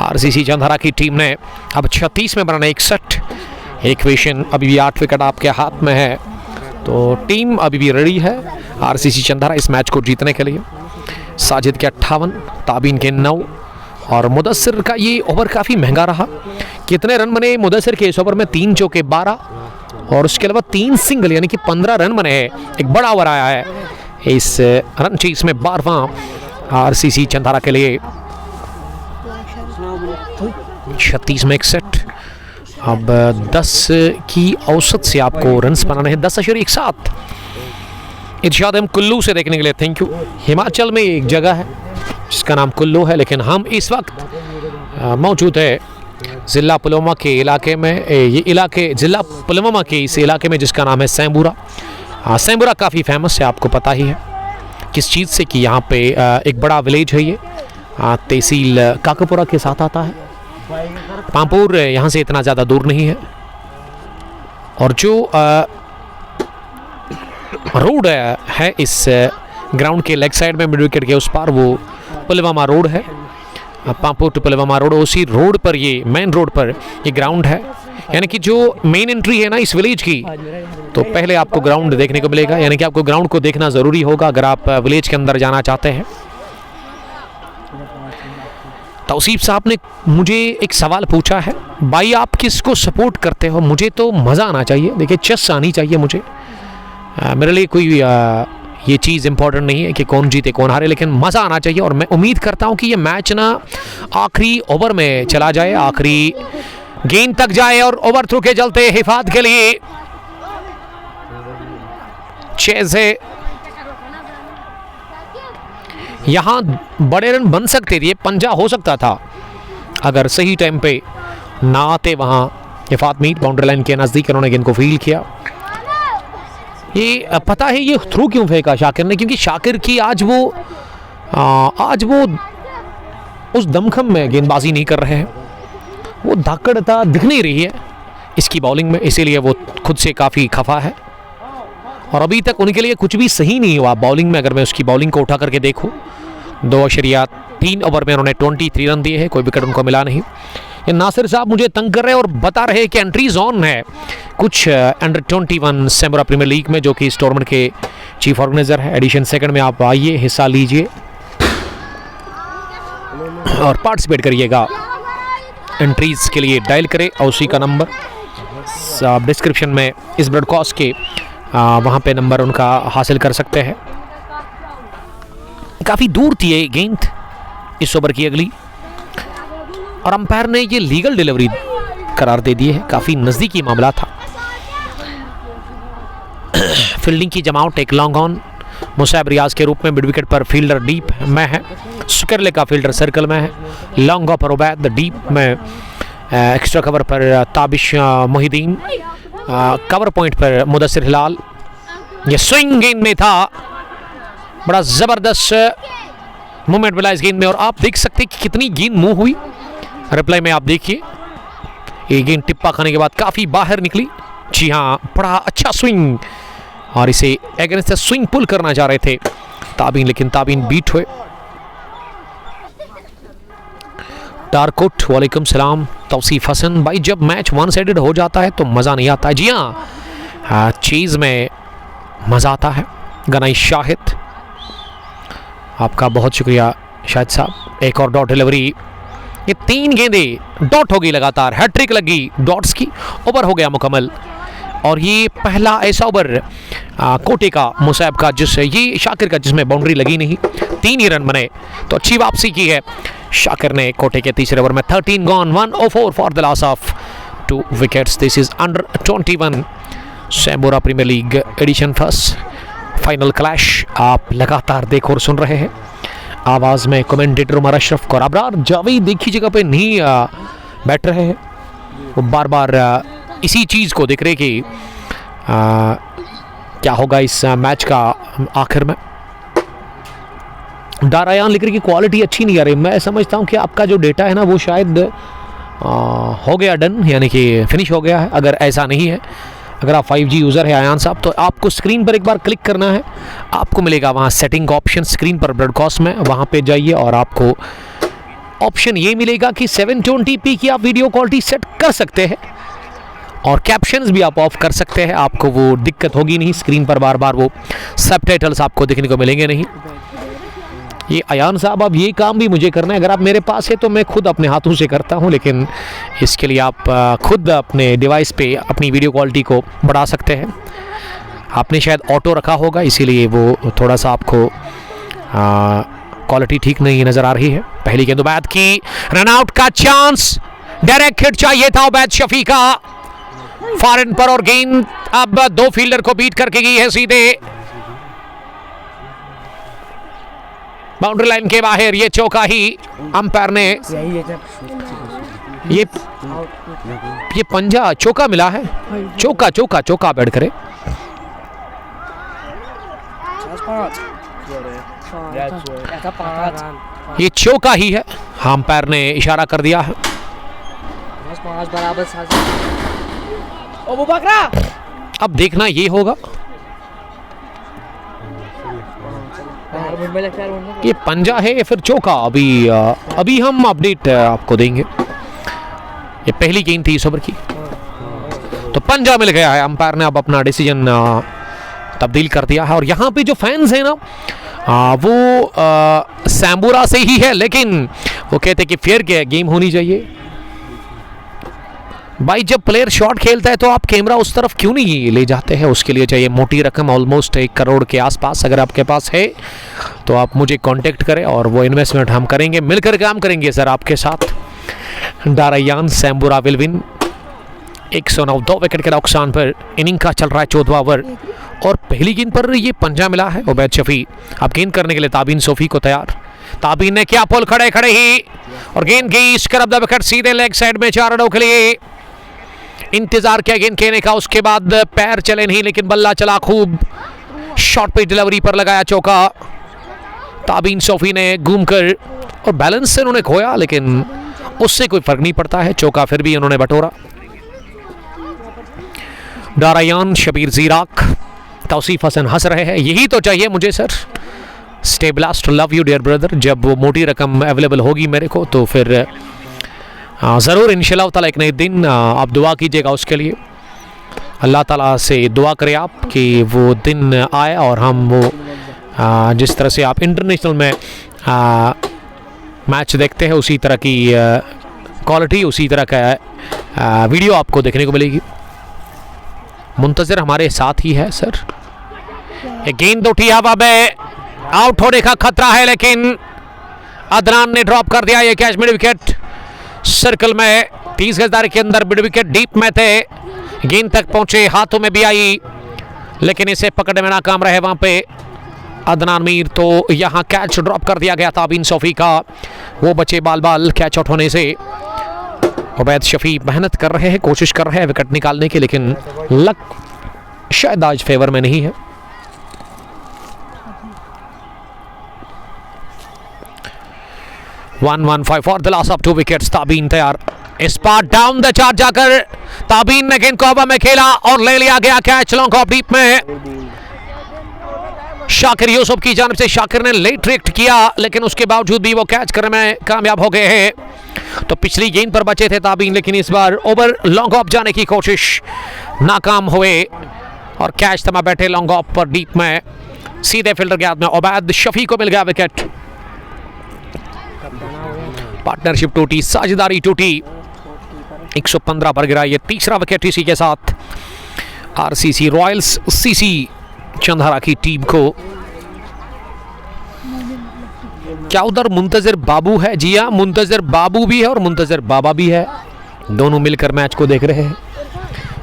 आरसीसी चंधारा की टीम ने। अब 36 में बनाना 61, इक्वेशन अभी भी 8 विकेट आपके हाथ में है, तो टीम अभी भी रेडी है आरसीसी चंधारा इस मैच को जीतने के लिए। साजिद के 58, ताबीन के 9 और मुदस्सिर का ये ओवर काफ़ी महंगा रहा। कितने रन बने मुदस्सिर के इस ओवर में? 3 चौके 12 और उसके अलावा 3 सिंगल, यानी कि 15 रन बने हैं। एक बड़ा ओवर आया है इस रन चेस में 12वां आरसीसी चंधारा के लिए। 36 में 61। अब 10 की औसत से आपको रन्स बनाने हैं, 10.7। इरशाद हम कुल्लू से देखने के लिए थैंक यू। हिमाचल में एक जगह है जिसका नाम कुल्लू है, लेकिन हम इस वक्त मौजूद है ज़िला पुलवामा के इलाके में। ये इलाके ज़िला पुलवामा के इस इलाके में जिसका नाम है सैम्बुरा। सैम्बुरा काफ़ी फेमस है, आपको पता ही है किस चीज़ से, कि यहाँ पे एक बड़ा विलेज है ये, तहसील काकापुरा के साथ आता है। पामपुर यहाँ से इतना ज़्यादा दूर नहीं है। और जो रोड है इस ग्राउंड के लेग साइड में मिड विकेट के उस पार, वो पुलवामा रोड है, पामपुर टू पुलवामा रोड। उसी रोड पर, ये मेन रोड पर ये ग्राउंड है, यानी कि जो मेन एंट्री है ना इस विलेज की, तो पहले आपको ग्राउंड देखने को मिलेगा, यानी कि आपको ग्राउंड को देखना ज़रूरी होगा अगर आप विलेज के अंदर जाना चाहते हैं। तौसीफ साहब ने मुझे एक सवाल पूछा है, भाई आप किसको सपोर्ट करते हो? मुझे तो मज़ा आना चाहिए, देखिए चेस आनी चाहिए मुझे। मेरे लिए कोई ये चीज़ इंपॉर्टेंट नहीं है कि कौन जीते कौन हारे, लेकिन मज़ा आना चाहिए। और मैं उम्मीद करता हूँ कि ये मैच ना आखिरी ओवर में चला जाए, आखिरी गेंद तक जाए और ओवर थ्रू के चलते हिफाजत के लिए चेज़ है। यहाँ बड़े रन बन सकते थे, पंजा हो सकता था अगर सही टाइम पे ना आते वहाँ हिफाजत मीट बाउंड्री लाइन के नज़दीक उन्होंने गेंद को फील्ड किया। ये पता है ये थ्रू क्यों फेंका शाकिर ने, क्योंकि शाकिर की आज वो उस दमखम में गेंदबाजी नहीं कर रहे हैं, वो धाकड़ता दिख नहीं रही है इसकी बॉलिंग में, इसीलिए वो खुद से काफ़ी खफा है। और अभी तक उनके लिए कुछ भी सही नहीं हुआ बॉलिंग में। अगर मैं उसकी बॉलिंग को उठा करके देखूं, 2.3 ओवर में उन्होंने 23 रन दिए हैं, कोई विकेट उनको मिला नहीं। ये नासिर साहब मुझे तंग कर रहे हैं और बता रहे हैं कि एंट्रीज ऑन है कुछ अंडर 21 सैम्बुरा प्रीमियर लीग में, जो कि इस टूर्नामेंट के चीफ ऑर्गेनाइजर है। एडिशन सेकंड में आप आइए, हिस्सा लीजिए और पार्टिसिपेट करिएगा एंट्रीज के लिए डायल करें और उसी का नंबर आप डिस्क्रिप्शन में इस ब्रॉडकास्ट के वहाँ पे नंबर उनका हासिल कर सकते हैं। काफ़ी दूर थी ये गेंद इस ओवर की अगली, और अंपायर ने ये लीगल डिलीवरी करार दे दी है। काफ़ी नज़दीकी मामला था। फील्डिंग की जमावट, एक लॉन्ग ऑन मुसाब रियाज के रूप में मिड विकेट पर फील्डर डीप में है, सुकरले का फील्डर सर्कल में है, लॉन्ग ऑफ पर उबैद, डीप में एक्स्ट्रा कवर पर ताबिश मोहिदीन, कवर पॉइंट पर मुदस्सिर हिलाल। ये स्विंग गेंद में था, बड़ा ज़बरदस्त मूवमेंट मिला इस गेंद में, और आप देख सकते हैं कि कितनी गेंद मूव हुई। रिप्लाई में आप देखिए, ये गेंद टिप्पा खाने के बाद काफ़ी बाहर निकली। जी हाँ, बड़ा अच्छा स्विंग, और इसे अगेंस्ट स्विंग पुल करना चाह रहे थे ताबीन, लेकिन ताबीन बीट हुए। डार्कोट वालेकुम सलाम। तौसीफ हसन भाई, जब मैच वन साइडेड हो जाता है तो मज़ा नहीं आता है। जी हाँ, चीज़ में मज़ा आता है। गनाई शाहिद, आपका बहुत शुक्रिया शाहिद साहब। एक और डॉट डिलीवरी, ये 3 गेंदें डॉट हो गई लगातार, हैट्रिक लगी डॉट्स की, ओवर हो गया मुकम्मल। और ये पहला ऐसा ओवर कोटे का मुसाब का जिससे ये शाकिर का जिसमें बाउंड्री लगी नहीं, 3 ही रन बने, तो अच्छी वापसी की है शाकिर ने कोटे के तीसरे ओवर में। 13 gone, 104 for the loss of 2 wickets. This is under 21 Sambura premier league edition first final clash. आप लगातार देख और सुन रहे हैं। आवाज़ में कमेंटेटर उमर अशरफ और अबरार जावेद एक ही जगह पे नहीं बैठ रहे हैं, वो बार बार इसी चीज़ को देख रहे कि क्या होगा इस मैच का आखिर में। दारायान लिख रही की क्वालिटी अच्छी नहीं आ रही। मैं समझता हूँ कि आपका जो डेटा है ना वो शायद हो गया डन, यानी कि फिनिश हो गया है। अगर ऐसा नहीं है, अगर आप 5G यूज़र है आयान साहब, तो आपको स्क्रीन पर एक बार क्लिक करना है, आपको मिलेगा वहाँ सेटिंग का ऑप्शन स्क्रीन पर ब्रॉडकास्ट में, वहाँ पे जाइए और आपको ऑप्शन ये मिलेगा कि 720p की आप वीडियो क्वालिटी सेट कर सकते हैं, और कैप्शंस भी आप ऑफ कर सकते हैं। आपको वो दिक्कत होगी नहीं, स्क्रीन पर बार बार वो सबटाइटल्स आपको देखने को मिलेंगे नहीं। ये अयान साहब, अब ये काम भी मुझे करना है। अगर आप मेरे पास है तो मैं खुद अपने हाथों से करता हूं, लेकिन इसके लिए आप खुद अपने डिवाइस पे अपनी वीडियो क्वालिटी को बढ़ा सकते हैं। आपने शायद ऑटो रखा होगा, इसीलिए वो थोड़ा सा आपको क्वालिटी ठीक नहीं नज़र आ रही है। पहली गेंद उबैद की, रनआउट का चांस, डायरेक्ट हिट चाहिए था उबैद शफी का फॉरन पर, और गेंद अब 2 फील्डर को बीट करके गई है सीधे बाउंड्री लाइन के बाहर। ये चौका ही अंपायर ने, ये पंजा चौका मिला है, चौका चौका चौका बैठ करे। ये चौका ही है, अंपायर ने इशारा कर दिया है। अब देखना ये होगा, ये पंजा है या फिर चौका, अभी हम अपडेट आपको देंगे। ये पहली गेंद थी इस ओवर की, तो पंजा मिल गया है। अंपायर ने अब अपना डिसीजन तब्दील कर दिया है। और यहाँ पे जो फैंस हैं ना, वो सैम्बूरा से ही है, लेकिन वो कहते हैं कि फेयर गेम होनी चाहिए। भाई, जब प्लेयर शॉट खेलता है तो आप कैमरा उस तरफ क्यों नहीं ले जाते हैं? उसके लिए चाहिए मोटी रकम, ऑलमोस्ट 1 करोड़ के आसपास। अगर आपके पास है तो आप मुझे कांटेक्ट करें और वो इन्वेस्टमेंट हम करेंगे, मिलकर काम करेंगे सर आपके साथ। दारायान सैम्बूरा विल विन 109, 2 विकेट के नुकसान पर इनिंग का चल रहा है 14वां ओवर, और पहली गेंद पर ये पंजा मिला है उबैद शफी। अब गेंद करने के लिए ताबीन सोफी को तैयार। ताबीन ने क्या पुल खड़े खड़े ही, और गेंद की स्क्रब द विकेट सीधे लेग साइड में 4 रनों के लिए। इंतजार किया गेंद खेलने का, उसके बाद पैर चले नहीं, लेकिन बल्ला चला खूब। शॉर्ट पे डिलीवरी पर लगाया चौका। ताबीन सोफी ने घूमकर और बैलेंस से उन्होंने खोया, लेकिन उससे कोई फर्क नहीं पड़ता है, चौका फिर भी उन्होंने बटोरा। दारायान, शबीर ज़ीराक, तौसीफ हसन हंस रहे हैं। यही तो चाहिए मुझे sir. Stay blast, love you dear brother. जब वो मोटी रकम अवेलेबल होगी मेरे को तो फिर ज़रूर इंशाल्लाह ताला एक नए दिन आप दुआ कीजिएगा उसके लिए। अल्लाह ताला से दुआ करें आप कि वो दिन आए और हम वो जिस तरह से आप इंटरनेशनल में मैच देखते हैं उसी तरह की क्वालिटी उसी तरह का वीडियो आपको देखने को मिलेगी। मुंतजर हमारे साथ ही है सर। ये गेंद उठी हवा में, आउट होने का खतरा है, लेकिन अदनान ने ड्रॉप कर दिया ये कैच। मिड विकेट सर्कल में 30 गज दायरे के अंदर, मिड विकेट डीप में थे, गेंद तक पहुंचे, हाथों में भी आई, लेकिन इसे पकड़ने में नाकाम रहे वहां पे अदनान मीर। तो यहां कैच ड्रॉप कर दिया गया ताबीन सोफी का, वो बचे बाल बाल कैच आउट होने से। उबैद शफी मेहनत कर रहे हैं, कोशिश कर रहे हैं विकेट निकालने की, लेकिन लक शायद आज फेवर में नहीं है। One 1-5 for the loss of 2 wickets. Tabeen तैयार, इस बार डाउन द चार्ज जाकर ताबीन ने गेंद को हवा में खेला और ले लिया गया कैच लॉन्ग ऑफ डीप में। शाकिर यूसुफ की जानिब से शाकिर ने लेट रिएक्ट किया, लेकिन उसके बावजूद भी वो कैच करने में कामयाब हो गए हैं। तो पिछली गेंद पर बचे थे ताबीन, लेकिन इस बार ओवर लॉन्ग ऑफ जाने की कोशिश नाकाम हुए और कैच थमा बैठे लॉन्ग ऑफ पर डीप में। सीधे फील्डर के हाथ में उबैद शफी को मिल गया विकेट। पार्टनरशिप टूटी, साझेदारी टूटी, 115 पर गिरा ये तीसरा विकेट इसी के साथ आरसीसी रॉयल्स सीसी चंद्रा की टीम को। क्या उधर मुंतजर बाबू है? जी हाँ, मुंतजर बाबू भी है और मुंतजर बाबा भी है, दोनों मिलकर मैच को देख रहे हैं।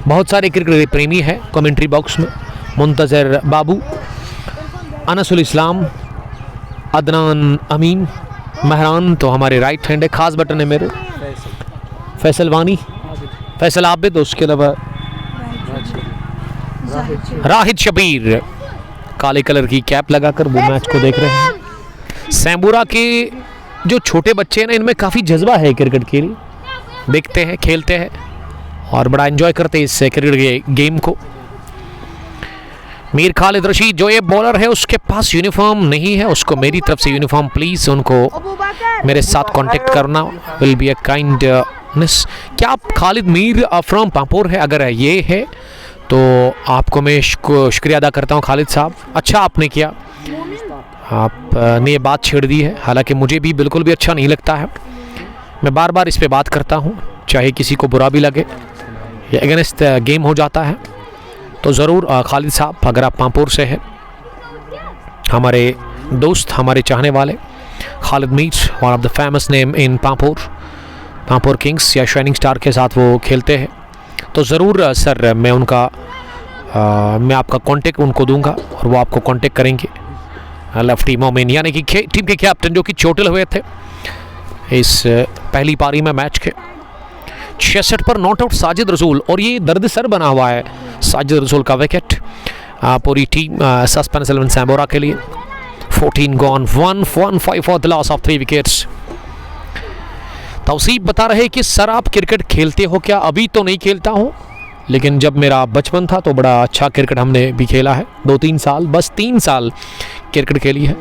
बहुत सारे क्रिकेट प्रेमी हैं कमेंट्री बॉक्स में। मुंतजर बाबू, अनसुल इस्लाम, अदनान अमीन, महरान तो हमारे राइट हैंड है, खास बटन है मेरे, फैसल वानी, फैसल आबिद, उसके अलावा राहिद शबीर काले कलर की कैप लगाकर वो मैच को देख रहे हैं। सैम्बुरा के जो छोटे बच्चे हैं ना, इनमें काफ़ी जज्बा है क्रिकेट के लिए, देखते हैं, खेलते हैं और बड़ा एंजॉय करते हैं इस क्रिकेट गेम को। मीर खालिद रशीद जो ये बॉलर है, उसके पास यूनिफॉर्म नहीं है, उसको मेरी तरफ से यूनिफॉर्म प्लीज़ उनको मेरे साथ कांटेक्ट करना, विल बी अ काइंडनेस। क्या आप खालिद मीर फ्रॉम पांपोर है? अगर ये है तो आपको मैं शुक्रिया अदा करता हूँ खालिद साहब, अच्छा आपने किया, आपने ये बात छेड़ दी है। हालांकि मुझे भी बिल्कुल भी अच्छा नहीं लगता है, मैं बार बार इस पे बात करता हूँ, चाहे किसी को बुरा भी लगे, ये अगेंस्ट गेम हो जाता है। तो ज़रूर खालिद साहब, अगर आप पांपोर से हैं, हमारे दोस्त, हमारे चाहने वाले Khalid Mir, one of the famous name in Pampore Kings या शाइनिंग स्टार के साथ वो खेलते हैं, तो ज़रूर सर मैं मैं आपका कांटेक्ट उनको दूंगा और वो आपको कांटेक्ट करेंगे। लेफ्टी मोमिन यानी कि टीम के कैप्टन जो कि चोटिल हुए थे इस पहली पारी में मैच के, 66 पर नॉट आउट साजिद रसूल, और ये दर्द सर बना हुआ है साजिद रसूल का विकेट पूरी टीम सस्पेंस 11 सैम्बोरा के लिए। 14 gone, 1-1-5 for the loss of 3 wickets. Tauseef बता रहे कि सर आप क्रिकेट खेलते हो क्या? अभी तो नहीं खेलता हूँ, लेकिन जब मेरा बचपन था तो बड़ा अच्छा क्रिकेट हमने भी खेला है, 2-3 साल, बस 3 साल क्रिकेट खेली है।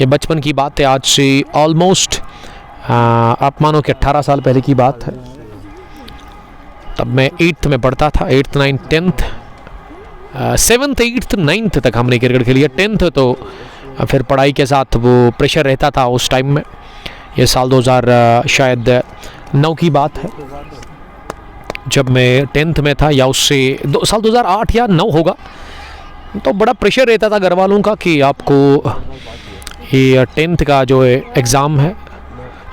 ये बचपन की बात है, आज से ऑलमोस्ट आप मानो कि 18 साल पहले की बात है। तब मैं 8th में पढ़ता था, 8th 9th 10th 7th 8th 9th तक हमने क्रिकेट खेली है। 10th तो फिर पढ़ाई के साथ वो प्रेशर रहता था उस टाइम में। ये साल 2009 की बात है, जब मैं 10th में था, या उससे साल 2008 या 9 होगा। तो बड़ा प्रेशर रहता था घर वालों का कि आपको ये 10th का जो एग्ज़ाम है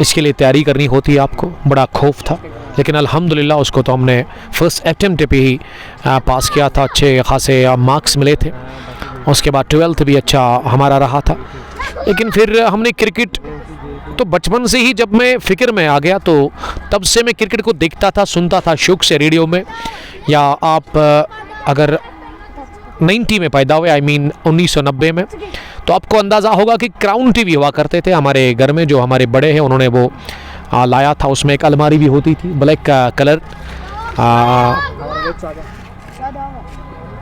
इसके लिए तैयारी करनी होती है, आपको बड़ा खौफ था। लेकिन अल्हम्दुलिल्लाह उसको तो हमने फर्स्ट अटेम्प्ट पे ही पास किया था, अच्छे खासे मार्क्स मिले थे। उसके बाद 12th भी अच्छा हमारा रहा था। लेकिन फिर हमने क्रिकेट तो बचपन से ही, जब मैं फ़िक्र में आ गया तो तब से मैं क्रिकेट को देखता था, सुनता था शौक से रेडियो में, या आप अगर 90 में पैदा हुए, आई मीन 1990 में, तो आपको अंदाज़ा होगा कि क्राउन टीवी हुआ करते थे हमारे घर में, जो हमारे बड़े हैं उन्होंने वो लाया था। उसमें एक अलमारी भी होती थी, black colour,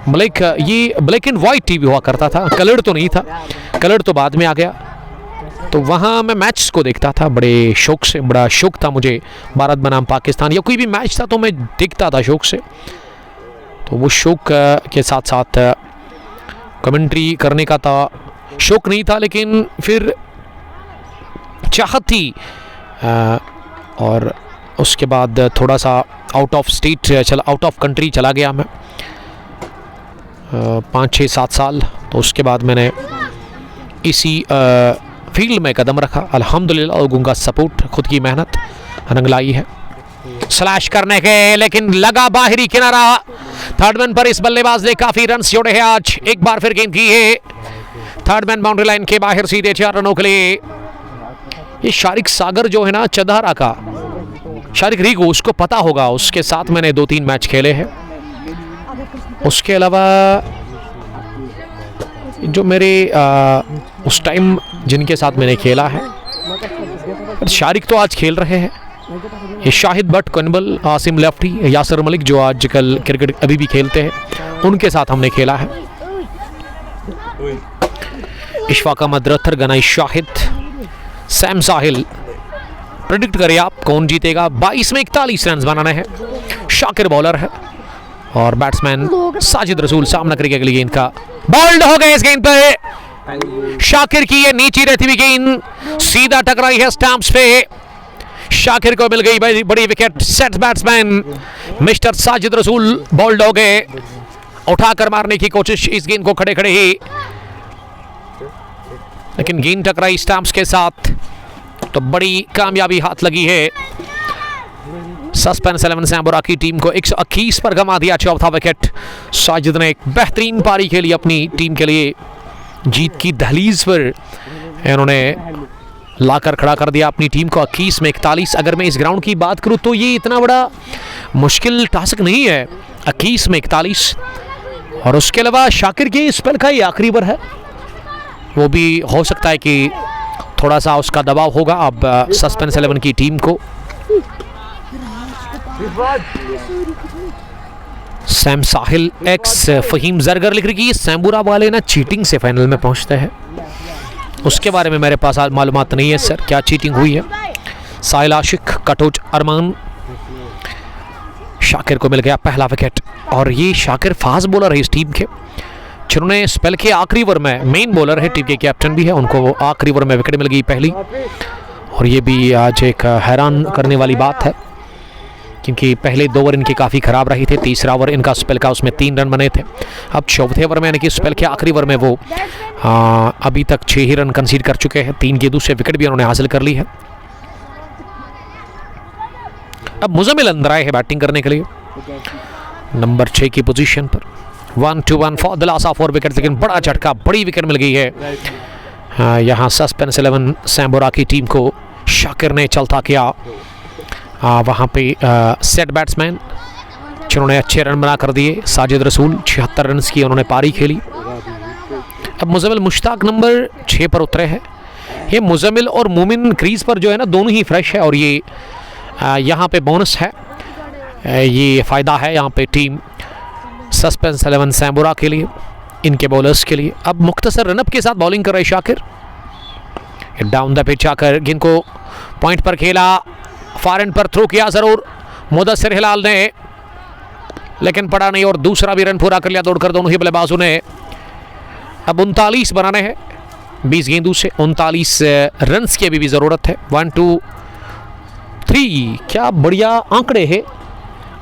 black and white TV हुआ करता था, कलर तो नहीं था, कलर तो बाद में आ गया। तो वहाँ मैं मैच को देखता था बड़े शौक से, बड़ा शौक था मुझे, भारत बनाम पाकिस्तान या कोई भी मैच था तो मैं देखता था शौक से। तो वो शौक के साथ साथ कमेंट्री करने का था, शौक नहीं था, लेकिन फिर चाहत थी और उसके बाद थोड़ा सा आउट ऑफ कंट्री चला गया मैं 5-6-7 साल। तो उसके बाद मैंने इसी फील्ड में कदम रखा। अल्हम्दुलिल्लाह लोगों का सपोर्ट, खुद की मेहनत रंग लाई है। स्लैश करने के, लेकिन लगा बाहरी किनारा। थर्ड मैन पर इस बल्लेबाज ने काफी रन जोड़े हैं आज। एक बार फिर गेंद की है थर्ड मैन बाउंड्री लाइन के बाहर सीधे 4 रनों के लिए। ये शारिक सागर जो है ना चंधारा का, शारिक रीगू, उसको पता होगा, उसके साथ मैंने 2-3 मैच खेले हैं। उसके अलावा जो मेरे उस टाइम जिनके साथ मैंने खेला है, शारिक तो आज खेल रहे हैं। ये शाहिद भट्ट कनबल, आसिम लेफ्टी, यासर मलिक जो आजकल क्रिकेट अभी भी खेलते हैं, उनके साथ हमने खेला है। इशफाक अहमद रथर, गनाई शाहिद, सैम साहिल। प्रेडिक्ट करिए आप कौन जीतेगा। 22 में 41 रन बनाने हैं। शाकिर बॉलर है और बैट्समैन साजिद रसूल सामना करेगा अगली गेंद का। बॉल्ड हो गए इस गेंद पे। शाकिर की ये नीचे रहती हुई गेंद सीधा टकराई है स्टंप्स पे। शाकिर को मिल गई बड़ी wicket. Set batsman mister Sajid रसूल बॉल्ड हो गए। उठाकर मारने की कोशिश इस गेंद को खड़े खड़े ही, लेकिन गेंद टकराई स्टंप्स के साथ, तो बड़ी कामयाबी हाथ लगी है। सस्पेंस 11 सैम्बोरा की टीम को 121 पर गंवा दिया चौथा विकेट। साजिद ने एक बेहतरीन पारी खेली अपनी टीम के लिए। जीत की दहलीज पर इन्होंने लाकर खड़ा कर दिया अपनी टीम को 21 में 41। अगर मैं इस ग्राउंड की बात करूं तो ये इतना बड़ा मुश्किल टास्क नहीं है, 21 में 41। और उसके अलावा शाकिर के स्पेल का ये आखिरी ओवर है, वो भी हो सकता है कि थोड़ा सा उसका दबाव होगा अब सस्पेंस 11 की टीम को। सैम साहिल एक्स फहीम जरगर लिख रही है सैम्बुरा वाले ना चीटिंग से फाइनल में पहुंचते हैं। उसके बारे में मेरे पास मालूमात नहीं है सर, क्या चीटिंग हुई है। साहिल आशिक, कटोच अरमान। शाकिर को मिल गया पहला विकेट और ये शाकिर फास्ट बॉलर है इस टीम के, जिन्होंने स्पेल के आखिरी ओवर में मेन बॉलर है, टीम के कैप्टन भी है, उनको वो आखिरी ओवर में विकेट मिल गई पहली। और ये भी आज एक हैरान करने वाली बात है क्योंकि पहले 2 ओवर इनके काफ़ी ख़राब रहे थे। तीसरा ओवर इनका स्पेल का, उसमें 3 रन बने थे। अब चौथे ओवर में यानी कि स्पेल के आखिरी ओवर में वो अभी तक 6 ही रन कंसीड कर चुके हैं। 3 गेंदों से विकेट भी उन्होंने हासिल कर ली है। अब मुजम्मिल अंदर आए हैं बैटिंग करने के लिए नंबर 6 की पोजीशन पर। 1-2-1 for the loss of 4 wicket, लेकिन बड़ा झटका, बड़ी विकेट मिल गई है यहाँ सस्पेंस 11 सैम्बोरा की टीम को। शाकिर ने चलता किया वहाँ पे सेट बैट्समैन जिन्होंने अच्छे रन बना कर दिए। साजिद रसूल 76 रन की उन्होंने पारी खेली। अब मुजम्मिल मुश्ताक नंबर 6 पर उतरे हैं। ये मुजम्मिल और मोमिन क्रीज पर जो है ना दोनों ही फ्रेश है और ये यहाँ पे बोनस है, ये फ़ायदा है यहाँ पे टीम सस्पेंस 11 सैम्बोरा के लिए, इनके बॉलर्स के लिए। अब मुख्तसर रनअप के साथ बॉलिंग कर रहे शाकिर। डाउन द पिच आकर गेंद को पॉइंट पर खेला, फार एंड पर थ्रो किया ज़रूर मुदस्सिर हिलाल ने, लेकिन पड़ा नहीं और दूसरा भी रन पूरा कर लिया दौड़कर दोनों ही बल्लेबाजों ने। अब 39 बनाने हैं 20 गेंदों से, 39 रन की अभी भी ज़रूरत है। 1 2 3, क्या बढ़िया आंकड़े हैं।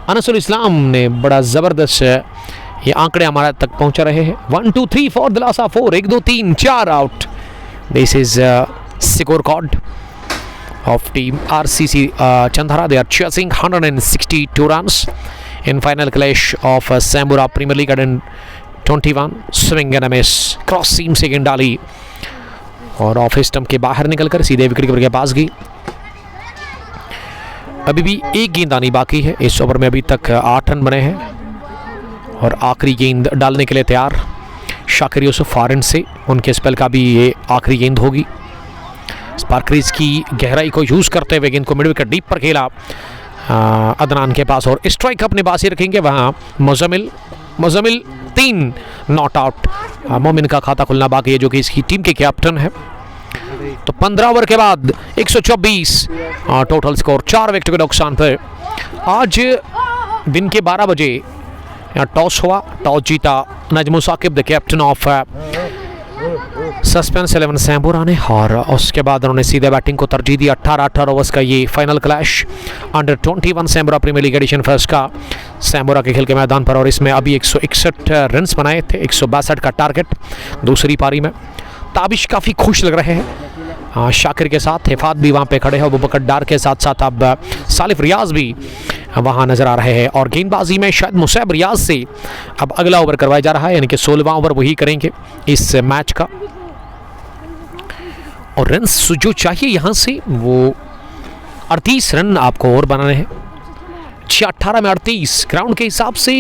अनसुल इस्लाम ने बड़ा ज़बरदस्त ये आंकड़े हमारे तक पहुंचा रहे हैं। 1 2 3 for the loss of 4, 1 2 3 4 out. This is score card of team RCC Chandhara. They are chasing 162 runs in final clash of Sambura Premier League and 21 swing and a miss, cross seam से गेंद डाली और ऑफ स्टंप के बाहर निकलकर सीधे विकेट कीपर के पास गई। अभी भी एक गेंद आनी बाकी है। इस ओवर में अभी तक 8 रन बने हैं और आखिरी गेंद डालने के लिए तैयार शाकिर यूसुफ फॉरेन से। उनके स्पेल का भी ये आखिरी गेंद होगी। स्पार्क्रीज की गहराई को यूज़ करते हुए गेंद को मिड विकेट डीप पर खेला अदनान के पास और स्ट्राइक अपने पास ही रखेंगे वहाँ मुजम्मिल 3 नॉट आउट। मोमिन का खाता खुलना बाकी है जो कि इसकी टीम के कैप्टन है। तो 15 ओवर के बाद 124 टोटल स्कोर, 4 विकेट के नुकसान पर। आज दिन के 12 बजे यहाँ टॉस हुआ, टॉस जीता Nazmul Sakib the captain of suspense 11 Sambora ने, और उसके बाद उन्होंने सीधे बैटिंग को तरजीह दी। 18 ओवर्स का ये final clash under 21 Sambura premier league edition first का सैम्बोरा के खेल के मैदान पर, और इसमें अभी 161 रन्स बनाए थे, 162 का टारगेट दूसरी पारी में। ताबिश काफ़ी खुश लग रहे हैं शाकिर के साथ, हिफात भी वहाँ पे खड़े हैं, अबूबकर डार के साथ साथ अब सालिफ रियाज भी वहाँ नज़र आ रहे हैं। और गेंदबाजी में शायद मुसैब रियाज से अब अगला ओवर करवाया जा रहा है, यानी कि 16वां ओवर वही करेंगे इस मैच का। और रन जो चाहिए यहाँ से वो 38 रन आपको और बनाने हैं। 18 में 38 ग्राउंड के हिसाब से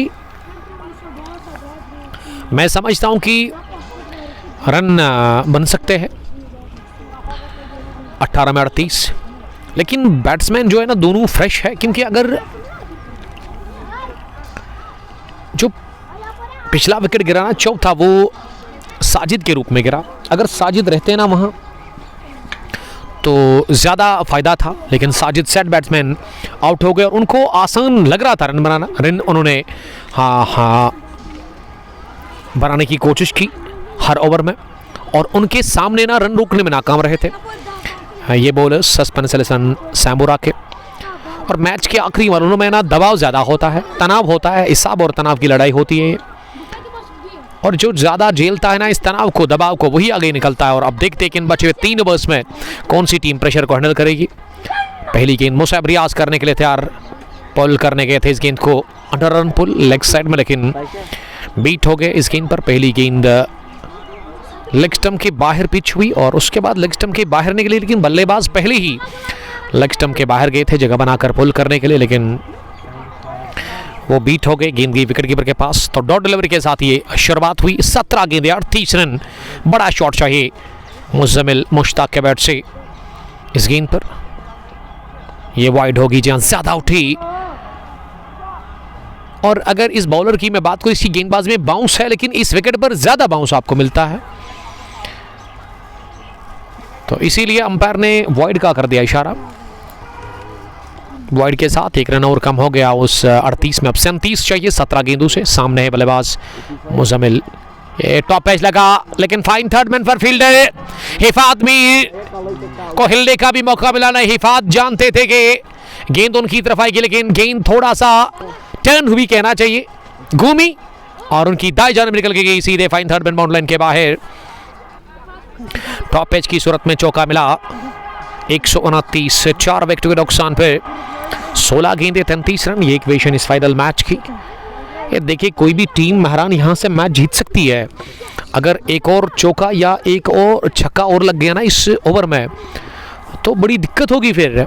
मैं समझता हूँ कि रन बन सकते हैं 18 में 38, लेकिन बैट्समैन जो है ना दोनों फ्रेश है, क्योंकि अगर जो पिछला विकेट गिरा ना चौथा वो साजिद के रूप में गिरा, अगर साजिद रहते ना वहाँ तो ज़्यादा फ़ायदा था, लेकिन साजिद सेट बैट्समैन आउट हो गए और उनको आसान लग रहा था रन बनाना। रन उन्होंने हाँ बनाने की कोशिश की हर ओवर में, और उनके सामने ना रन रोकने में नाकाम रहे थे ये बॉलर्स सस्पेंस 11 सैम्बोरा के। और मैच के आखिरी ओवरों में ना दबाव ज़्यादा होता है, तनाव होता है, हिसाब और तनाव की लड़ाई होती है, और जो ज़्यादा झेलता है ना इस तनाव को, दबाव को, वही आगे निकलता है। और अब देखते हैं कि इन बचे हुए 3 ओवर्स में कौन सी टीम प्रेशर को हैंडल करेगी। पहली गेंद मुसैब रियाज करने के लिए तैयार, पुल करने गए थे इस गेंद को, under run pull leg side में, लेकिन बीट हो गए इस गेंद पर। पहली गेंद लेग स्टंप के बाहर पिच हुई और उसके बाद लेग स्टंप के बाहर निकली, लेकिन बल्लेबाज पहले ही लेग स्टंप के बाहर गए थे जगह बनाकर पुल करने के लिए, लेकिन वो बीट हो गए। गेंद गई विकेट कीपर के पास, तो डॉट डिलीवरी के साथ ये शुरुआत हुई। 17 गेंदें 38 रन, बड़ा शॉट चाहिए मुज़म्मिल मुश्ताक के बैट से इस गेंद पर। ये वाइड होगी जहां ज़्यादा उठी, और अगर इस बॉलर की मैं बात करूं, इसकी गेंदबाज में बाउंस है, लेकिन इस विकेट पर ज़्यादा बाउंस आपको मिलता है, तो इसीलिए अंपायर ने वाइड का कर दिया इशारा। वाइड के साथ 1 रन और कम हो गया उस 38 में। अब 37 चाहिए 17 गेंदों से। सामने है बल्लेबाज मुज़म्मिल, ये टॉप पैच लगा, लेकिन फाइन थर्ड मैन पर फील्डर हिफात मीर को हिलने का भी मौका मिला नहीं। हिफात जानते थे कि गेंद उनकी तरफ आएगी, लेकिन गेंद थोड़ा सा टर्न हुई कहना चाहिए, घूमी और उनकी दाएं जानब निकल के गई सीधे fine third man bound line के बाहर। टॉप पैच की सूरत में चौका मिला। 129 4 विकेट के नुकसान पे 16 गेंदें 33 रन, ये इक्वेशन इस फाइनल मैच की। ये देखिए कोई भी टीम महरान यहाँ से मैच जीत सकती है, अगर एक और चौका या एक और छक्का और लग गया ना इस ओवर में तो बड़ी दिक्कत होगी फिर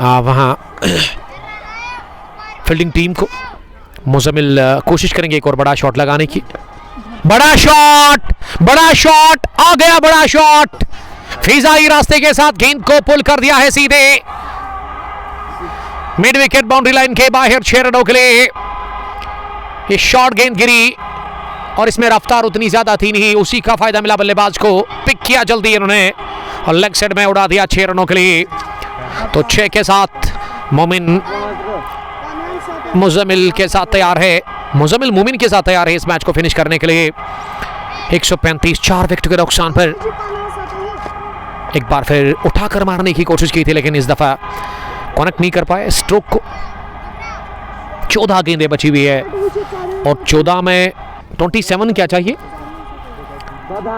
वहाँ फील्डिंग टीम को। मुज़म्मिल कोशिश करेंगे एक और बड़ा शॉट लगाने की। बड़ा शॉट आ गया, बड़ा शॉट फिजाई रास्ते के साथ गेंद को पुल कर दिया है सीधे मिड विकेट बाउंड्री लाइन के बाहर 6 रनों के लिए। ये शॉर्ट गेंद गिरी और इसमें रफ्तार उतनी ज्यादा थी नहीं, उसी का फायदा मिला बल्लेबाज को। पिक किया जल्दी इन्होंने और लेग साइड में उड़ा दिया 6 रनों के लिए। तो 6 के साथ मोमिन मुज़म्मिल के साथ तैयार है, मुज़म्मिल मोमिन के साथ तैयार है इस मैच को फिनिश करने के लिए। 135 4 विकेट के नुकसान पर एक बार फिर उठाकर मारने की कोशिश की थी, लेकिन इस दफा कनेक्ट नहीं कर पाए स्ट्रोक को। 14 गेंदें बची हुई है और 14 में 27 क्या चाहिए,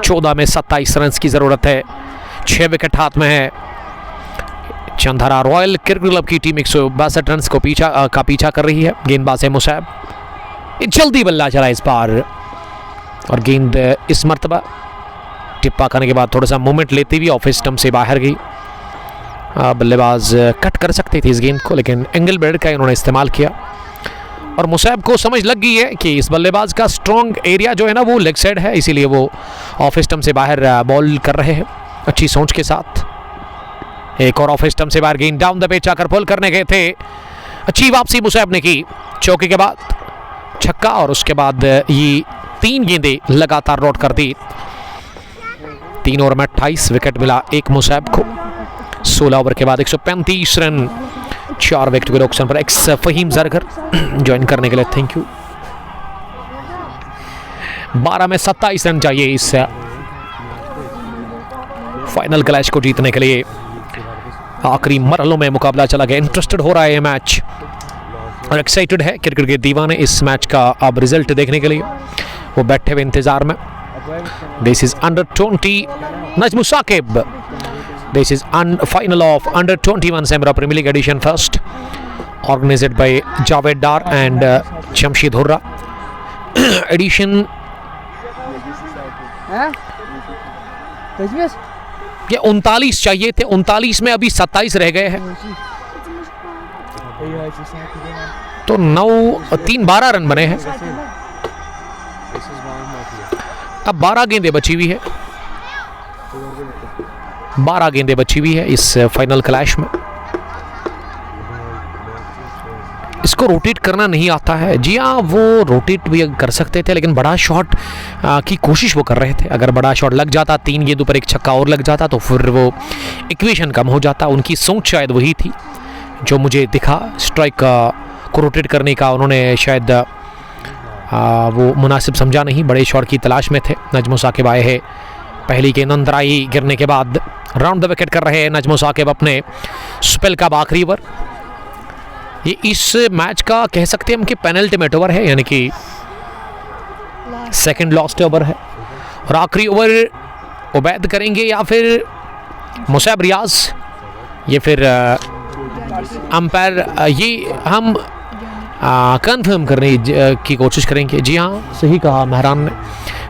14 में 27 रन की जरूरत है। 6 विकेट हाथ में है। चंदहरा रॉयल क्रिकेट क्लब की टीम 162 रन को पीछा कर रही है। गेंदबाज है मुसैब, जल्दी बल्ला चला इस बार और गेंद इस मर्तबा टिप्पा करने के बाद थोड़ा सा मूवमेंट लेती हुई ऑफ स्टंप से बाहर गई। बल्लेबाज कट कर सकते थे इस गेंद को, लेकिन एंगल ब्रेड का इन्होंने इस्तेमाल किया और मुसैब को समझ लग गई है कि इस बल्लेबाज का स्ट्रॉन्ग एरिया जो है ना वो लेग साइड है, इसीलिए वो ऑफ स्टंप से बाहर बॉल कर रहे हैं अच्छी सोच के साथ। एक और ऑफ स्टंप से बाहर गेंद डाउन द पिच आकर पुल करने गए थे। अच्छी वापसी मुसैब ने की, चौके के बाद छक्का और उसके बाद ये 3 गेंदें लगातार नोट कर दी। 3 ओवर में 28 विकेट मिला एक मुसैब को। 16 ओवर के बाद 135 रन, 4 विकेट के नुकसान पर। एक्स फहीम जरगर ज्वाइन करने के लिए थैंक यू। 12 में 27 रन चाहिए इस फाइनल क्लैश को जीतने के लिए आखिरी मरहलों में मुकाबला चला गया। इंटरेस्टेड हो रहा है ये मैच और एक्साइटेड है क्रिकेट के दीवाने इस मैच का अब रिजल्ट देखने के लिए, वो बैठे हुए इंतजार में। This is under 20 Najam Saqib, this is final of under 21 Sambura premier league edition first, organized by Javed Dar and Jamsheed Hurra. Edition ये 39 चाहिए थे, 39 में अभी 27 रह गए हैं, तो 9-3-12 रन बने हैं। अब 12 गेंदें बची हुई है, 12 गेंदें बची हुई है इस फाइनल क्लैश में। इसको रोटेट करना नहीं आता है। जी हाँ, वो रोटेट भी कर सकते थे, लेकिन बड़ा शॉट की कोशिश वो कर रहे थे। अगर बड़ा शॉट लग जाता, 3 गेंदों पर एक छक्का और लग जाता, तो फिर वो इक्वेशन कम हो जाता। उनकी सोच शायद वही थी जो मुझे दिखा, स्ट्राइक को रोटेट करने का उन्होंने शायद वो मुनासिब समझा नहीं। बड़े शॉट की तलाश में थे। नजम साकिब आए हैं, पहली गेंद अंदराई गिरने के बाद राउंड द विकेट कर रहे हैं नजम साकिब अपने स्पेल का आखिरी ओवर। ये इस मैच का कह सकते हैं हम कि पेनल्टीमेट ओवर है, यानी कि सेकंड लास्ट ओवर है। और आखिरी ओवर उबैद करेंगे या फिर मुसैब रियाज, ये फिर अंपायर, ये हम कंफर्म करने की कोशिश करेंगे। जी हाँ, सही कहा महरान ने,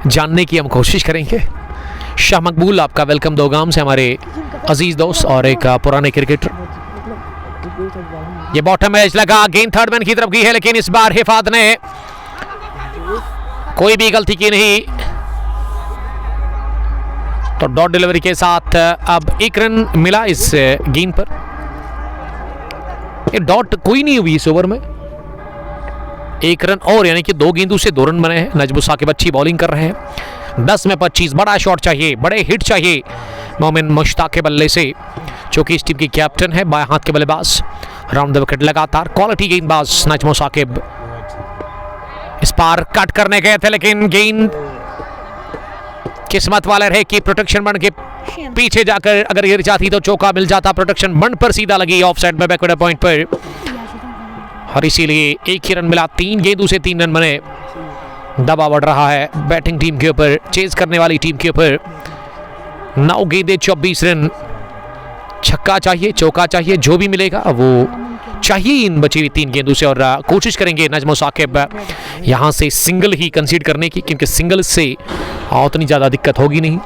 जानने की हम कोशिश करेंगे। शाह मकबूल, आपका वेलकम दोगाम से, हमारे अजीज दोस्त और एक पुराने क्रिकेटर। ये बॉटम एज लगा, गेंद थर्ड मैन की तरफ गई है, लेकिन इस बार हिफात ने कोई भी गलती की नहीं, तो डॉट डिलीवरी के साथ अब 1 रन मिला इस गेंद पर। ये डॉट कोई नहीं हुई इस ओवर में, 1 रन और, यानी कि 2 गेंदों से 2 रन बने हैं। नजम साकिब अच्छी बॉलिंग कर रहे हैं। 10 में 25, बड़ा शॉट चाहिए, बड़े हिट चाहिए मोमिन मुश्ताक के बल्ले से, जो कि इस टीम की कैप्टन है, बाएं हाथ के बल्लेबाज। राउंड द विकेट लगातार क्वालिटी गेंदबाज नजम साकिब इस पार कट करने गए थे, लेकिन गेंद किस्मत वाले रहे कि प्रोटेक्शन बन के पीछे जाकर अगर गिर जाती तो चौका मिल जाता। प्रोटेक्शन बन पर सीधा लगी ऑफ साइड में बैकवर्ड पॉइंट पर, और इसीलिए 1 ही रन मिला। 3 गेंदों से 3 रन बने। दबाव बढ़ रहा है बैटिंग टीम के ऊपर, चेज करने वाली टीम के ऊपर। 9 गेंदे 24 रन, छक्का चाहिए, चौका चाहिए, जो भी मिलेगा वो चाहिए इन बची हुई 3 गेंदों से। और कोशिश करेंगे नजम साकिब यहाँ से सिंगल ही कंसीड करने की, क्योंकि सिंगल से उतनी ज़्यादा दिक्कत होगी नहीं,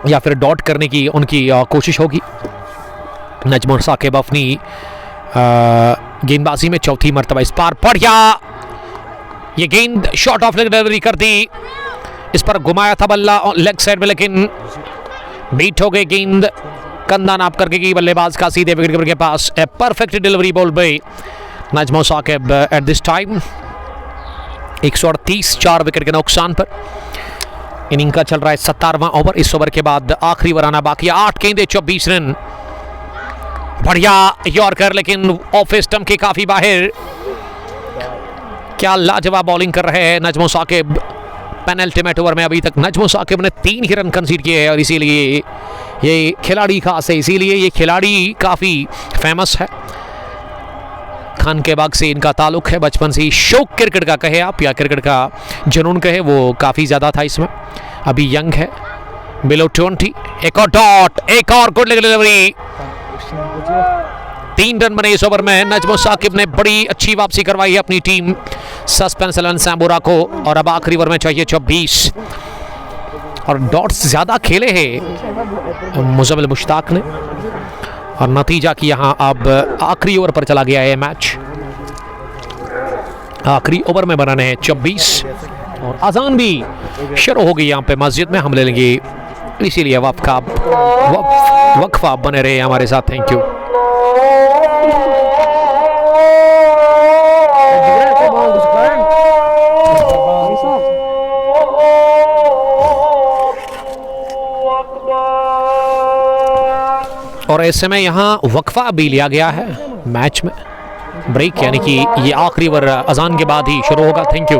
या फिर डॉट करने की उनकी कोशिश होगी। नजम साकिब अपनी गेंदबाजी में चौथी मरतबा इस पार बढ़िया, ये गेंद शॉर्ट ऑफ लेग डिलीवरी कर दी, इस पर घुमाया था बल्ला लेग साइड में, लेकिन बीट हो गई गेंद, कंधा नाप करके की बल्लेबाज का सीधे विकेट कीपर के पास। A perfect delivery ball by Najam Saqib at this time. 138, 4 wicket के नुकसान पर इनिंग का चल रहा है 17वां ओवर। इस ओवर के बाद आखिरी ओवर आना बाकी है। 8 गेंदे 24 रन, बढ़िया यॉर्कर, लेकिन ऑफ स्टंप के काफी बाहर। क्या लाजवाब बॉलिंग कर रहे हैं नजम साकिब। पेनल्टीमेट ओवर में अभी तक नजम साकिब ने 3 ही रन कंसीड किए हैं, और इसीलिए ये खिलाड़ी खास है, इसीलिए ये खिलाड़ी काफ़ी फेमस है। खान के बाग से इनका ताल्लुक है, बचपन से ही शौक क्रिकेट का कहे आप या क्रिकेट का जुनून कहे, वो काफ़ी ज़्यादा था इसमें। अभी यंग है, बिलो 20। एक और डॉट, एक और गुड लेग डिलीवरी। 3 रन बने इस ओवर में। नजम साकिब ने बड़ी अच्छी वापसी करवाई है अपनी टीम सस्पेंस 11 सैमुरा को, और अब आखिरी ओवर में चाहिए 24, और डॉट्स ज़्यादा खेले हैं मुज़म्मिल मुश्ताक ने, और नतीजा कि यहाँ अब आखिरी ओवर पर चला गया है मैच। आखिरी ओवर में बनाने हैं 24, और अजान भी शुरू हो गई यहाँ पे मस्जिद में। हम ले लेंगे, इसीलिए वक्फा बने रहे हमारे साथ। Thank you. और ऐसे में यहाँ वक्फा भी लिया गया है मैच में, ब्रेक, यानी कि ये आखिरी ओवर अजान के बाद ही शुरू होगा। Thank you.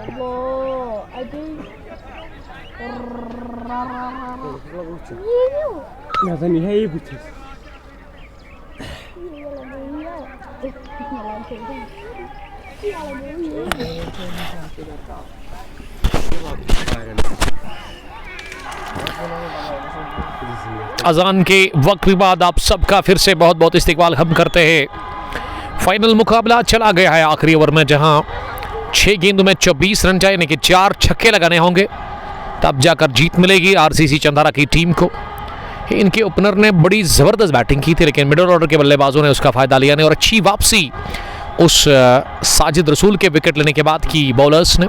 Allah, I think. Nadhani haibu अजान के वक्त के बाद आप सबका फिर से बहुत बहुत इस्तकबाल हम करते हैं। फाइनल मुकाबला चला गया है आखिरी ओवर में, जहां 6 गेंदों में 24 रन चाहिए, यानी कि 4 छक्के लगाने होंगे, तब जाकर जीत मिलेगी आरसीसी चंदारा की टीम को। इनके ओपनर ने बड़ी ज़बरदस्त बैटिंग की थी, लेकिन मिडिल ऑर्डर के बल्लेबाजों ने उसका फ़ायदा लिया नहीं और अच्छी वापसी उस साजिद रसूल के विकेट लेने के बाद की बॉलर्स ने,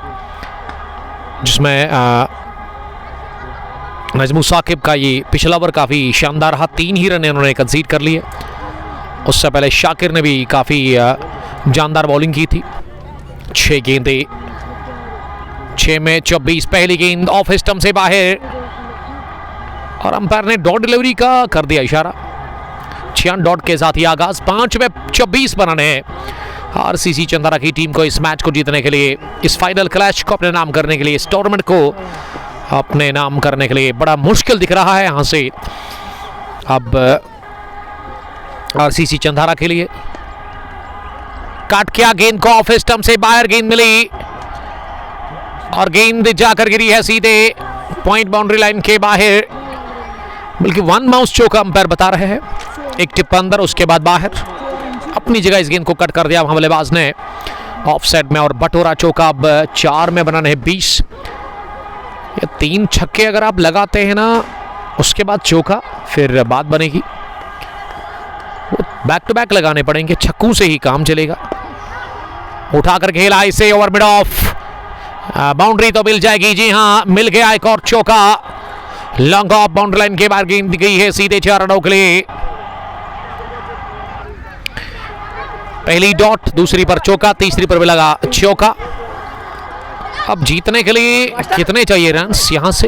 जिसमें नजमू साकिब का ये पिछला ओवर काफ़ी शानदार रहा। 3 ही रन इन्होंने कंसीड कर लिए। उससे पहले शाकिर ने भी काफ़ी जानदार बॉलिंग की थी। 6 गेंदे, 6 में 24। पहली गेंद ऑफ स्टंप से बाहर और अंपायर ने डॉट डिलीवरी का कर दिया इशारा। 6 डॉट के साथ ही आगाज। 5 में 24 बनाने हैं आरसीसी चंदारा की टीम को इस मैच को जीतने के लिए, इस फाइनल क्लैश को अपने नाम करने के लिए, इस टूर्नामेंट को अपने नाम करने के लिए। बड़ा मुश्किल दिख रहा है यहाँ से अब आरसीसी चंदारा के लिए। काट किया गेंद को, ऑफ स्टंप से बाहर गेंद मिली और गेंद जाकर गिरी है सीधे पॉइंट बाउंड्री लाइन के बाहर। बल्कि वन माउस चौका अंपायर बता रहे हैं, एक टिप अंदर उसके बाद बाहर। अपनी जगह इस गेंद को कट कर दिया हमलेबाज ने ऑफ साइड में और बटोरा चौका। अब 4 में बनाने हैं 20। ये 3 छक्के अगर आप लगाते हैं ना उसके बाद चौका, फिर बात बनेगी। बैक टू बैक लगाने पड़ेंगे, छक्कू से ही काम चलेगा। उठाकर खेला इसे ओवर मिड ऑफ, बाउंड्री तो मिल जाएगी। जी हाँ, मिल गया एक और चौका। लॉन्ग ऑफ बाउंड्री लाइन के बाहर गेंद गई है सीधे 4 रनों के लिए। पहली डॉट, दूसरी पर चौका, तीसरी पर भी लगा चौका। अब जीतने के लिए कितने चाहिए रन्स यहां से?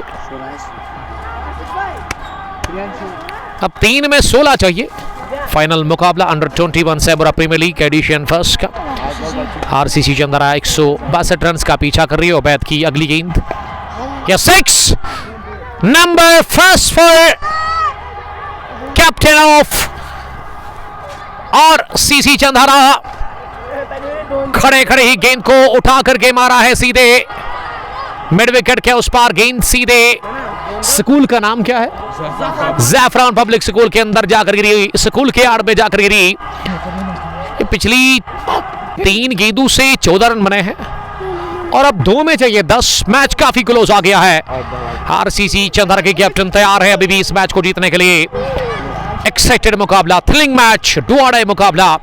अब 3 में 16 चाहिए। फाइनल मुकाबला under 21 Sambura premier league edition first का। आरसीसी चंद्रा 162 रन का पीछा कर रही है। उबैद की अगली गेंद या 6 number first for captain of और सीसी चंद्रा। खड़े खड़े ही गेंद को उठा करके मारा है सीधे मिड विकेट के उस पार। गेंद सीधे स्कूल का नाम क्या है? ज़ैफरान पब्लिक स्कूल के अंदर जाकर गिरी, स्कूल के आड़ में जाकर गिरी। ये पिछली 3 गेंदों से 14 रन बने हैं और अब 2 में चाहिए 10। मैच काफी क्लोज आ गया है। आरसीसी चंद्रा के कैप्टन तैयार है अभी भी इस मैच को जीतने के लिए। एक्साइटेड मुकाबला, थ्रिलिंग मैच, डू और डाई मुकाबला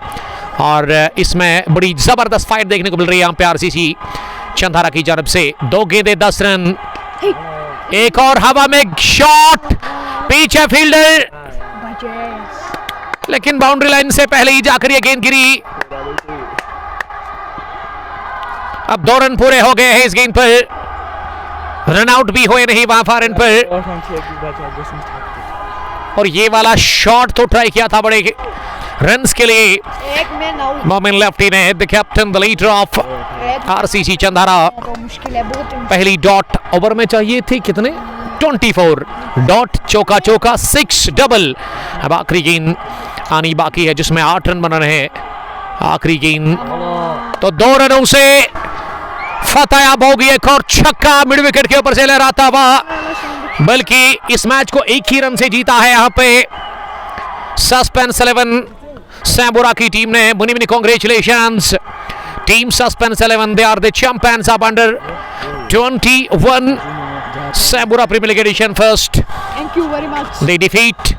और इसमें बड़ी जबरदस्त फाइट देखने को मिल रही है यहाँ पे आरसीसी चंद्रा की जानब से। 2 गेंदे 10 रन। एक और हवा में शॉट, पीछे फील्डर, लेकिन बाउंड्री लाइन से पहले ही जाकर ये गेंद गिरी। अब 2 रन पूरे हो गए हैं इस गेंद पर। रन आउट भी हुए नहीं वहां फॉर एंड पर। और ये वाला शॉट तो ट्राई किया था बड़े रन्स के लिए। मोमिन लेफ्टी ने the captain the leader of RCC Chandra. पहली डॉट ओवर में चाहिए थी कितने? 24 डॉट, चौका चौका, 6 डबल। अब आखिरी गेंद आनी बाकी है जिसमें 8 रन बना रहे। आखिरी गेंद तो 2 रनों से फतेह होगी। एक और छक्का मिड विकेट के ऊपर से लहराता हुआ, बल्कि इस मैच को 1 ही रन से जीता है यहाँ पे सस्पेंस 11 सैमुरा की टीम ने। Money money congratulations team suspense 11, they are the champions of under 21 Sambura premier league edition first. Thank you very much. They defeat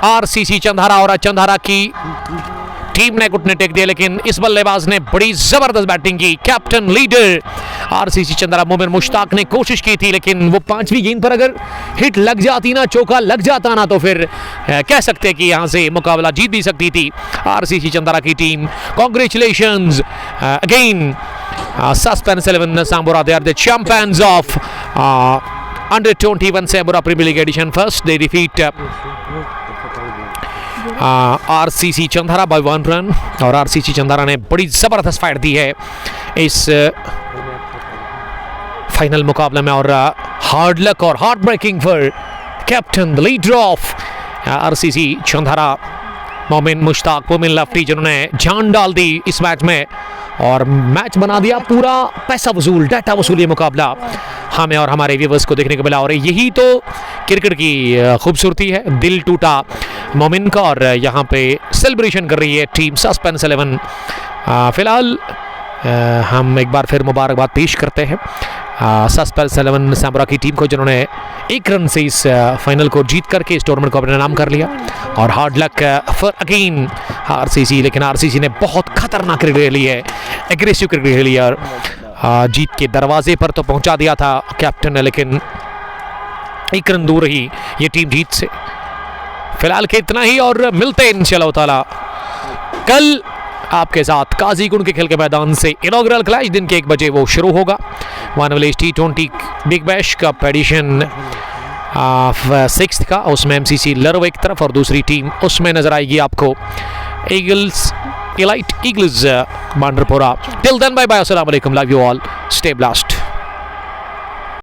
RCC Chandra और चंद्रा की टीम ने घुटने टेक दिए, लेकिन इस बल्लेबाज ने बड़ी जबरदस्त बैटिंग की। Captain leader RCC Chandra Momin Mushtaq ने कोशिश की थी, लेकिन वो 5वीं गेंद पर अगर हिट लग जाती ना, चौका लग जाता ना, तो फिर कह सकते कि यहां से मुकाबला जीत भी सकती थी आरसीसी चंद्रा की team. Congratulations again suspense 11 Sambura, they are the champions of under 21 Sambura premier league edition first. They defeat RCC Chandra by 1 run. और आरसीसी चंद्रा ने बड़ी जबरदस्त फाइट दी है इस फाइनल मुकाबले में। और हार्ड लक और heartbreaking for captain the leader of RCC Chandra Momin Mushtaq, मोमिन लफ्टी, जिन्होंने जान डाल दी इस मैच में और मैच बना दिया पूरा पैसा वसूल, डाटा वसूल ये मुकाबला हमें और हमारे व्यूवर्स को देखने को मिला। और यही तो क्रिकेट की खूबसूरती है। दिल टूटा मोमिन का और यहाँ पे सेलिब्रेशन कर रही है टीम सस्पेंस 11। फिलहाल हम एक बार फिर मुबारकबाद पेश करते हैं सस्पेंस 11 सैमुरा की टीम को, जिन्होंने 1 रन से इस फाइनल को जीत करके इस टूर्नामेंट को अपने नाम कर लिया। और hard luck for again RCC, लेकिन आरसीसी ने बहुत खतरनाक क्रिकेट खेली है, एग्रेसिव क्रिकेट खेली है और जीत के दरवाजे पर तो पहुंचा दिया था कैप्टन ने, लेकिन 1 रन दूर रही ये टीम जीत से। फिलहाल के इतना ही और मिलते हैं इंशाअल्लाह ताला कल आपके साथ काजीगुंड के खेल के मैदान से। इनॉग्रल क्लैश दिन के 1 बजे वो शुरू होगा। One village T20 big bash cup edition 6th का, उसमें MCC लर्व एक तरफ और दूसरी टीम उसमें नजर आएगी आपको eagles, elite eagles Bandrapora. Till then bye bye, अस्सलाम वालेकुम, love you all, stay blast.